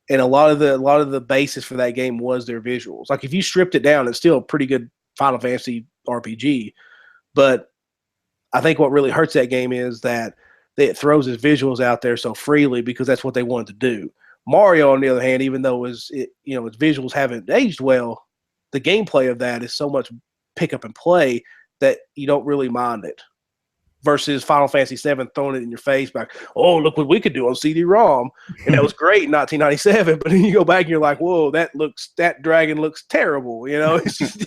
and a lot of the basis for that game was their visuals. Like if you stripped it down, it's still a pretty good Final Fantasy RPG, but I think what really hurts that game is that it throws its visuals out there so freely because that's what they wanted to do. Mario, on the other hand, even though its visuals haven't aged well, the gameplay of that is so much pick up and play that you don't really mind it. Versus Final Fantasy VII throwing it in your face, like, oh, look what we could do on CD-ROM, and that was great in 1997. But then you go back and you're like, whoa, that dragon looks terrible. It's just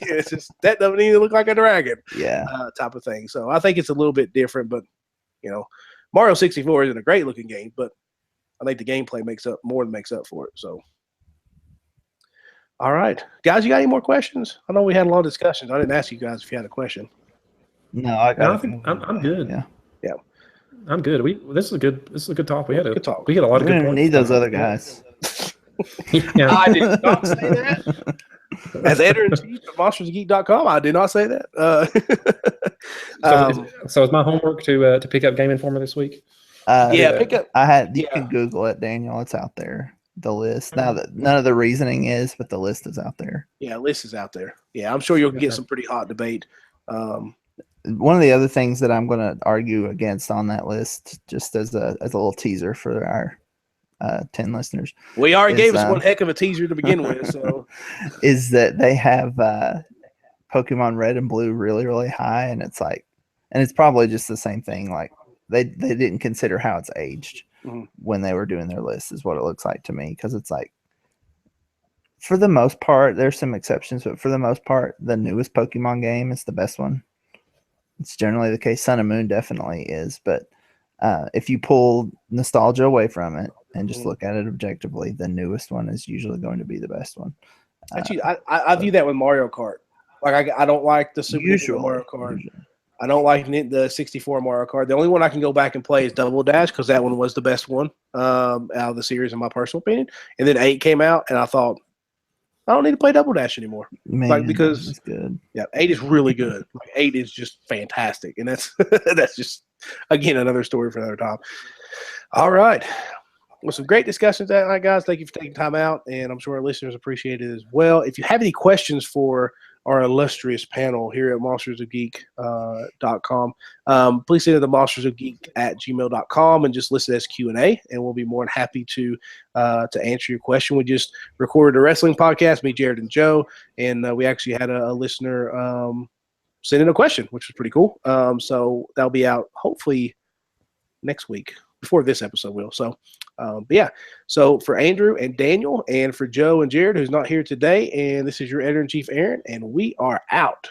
that doesn't even look like a dragon. Yeah, type of thing. So I think it's a little bit different, but Mario 64 isn't a great looking game, but I think the gameplay makes up for it. So, all right, guys, you got any more questions? I know we had a lot of discussions. I didn't ask you guys if you had a question. No, I think I'm good. Yeah, I'm good. This is a good talk. We had good talk. We had a lot of good points. Need those other guys. Yeah. I did not say that. As editor-in-chief at monstersgeek.com, I did not say that. So is my homework to pick up Game Informer this week? Pick up. You can Google it, Daniel. It's out there. The list. Now that none of the reasoning is, but the list is out there. Yeah, list is out there. Yeah, I'm sure you'll get some pretty hot debate. One of the other things that I'm going to argue against on that list, just as a little teaser for our 10 listeners. We already gave us one heck of a teaser to begin with. So, is that they have Pokemon Red and Blue really, really high, and it's probably just the same thing. Like they didn't consider how it's aged when they were doing their list, is what it looks like to me. Because it's like, for the most part, there's some exceptions, but for the most part, the newest Pokemon game is the best one. It's generally the case. Sun and Moon definitely is, but if you pull nostalgia away from it and just look at it objectively, the newest one is usually going to be the best one. Actually, I view that with Mario Kart. Like I don't like the Super Nintendo Mario Kart. I don't like the 64 Mario Kart. The only one I can go back and play is Double Dash, because that one was the best one out of the series, in my personal opinion. And then 8 came out, and I thought, I don't need to play Double Dash anymore. Man, because it's good. Yeah, 8 is really good. 8 is just fantastic, and that's that's just again another story for another time. All right. Well, some great discussions that night, guys. Thank you for taking time out, and I'm sure our listeners appreciate it as well. If you have any questions for our illustrious panel here at monstersofgeek.com, please send it to monstersofgeek@gmail.com and just list it as Q&A, and we'll be more than happy to answer your question. We just recorded a wrestling podcast, me, Jared, and Joe, and we actually had a listener send in a question, which was pretty cool. So that'll be out hopefully next week. Before this episode will. So, but yeah. So for Andrew and Daniel and for Joe and Jared, who's not here today, and this is your editor-in-chief, Aaron, and we are out.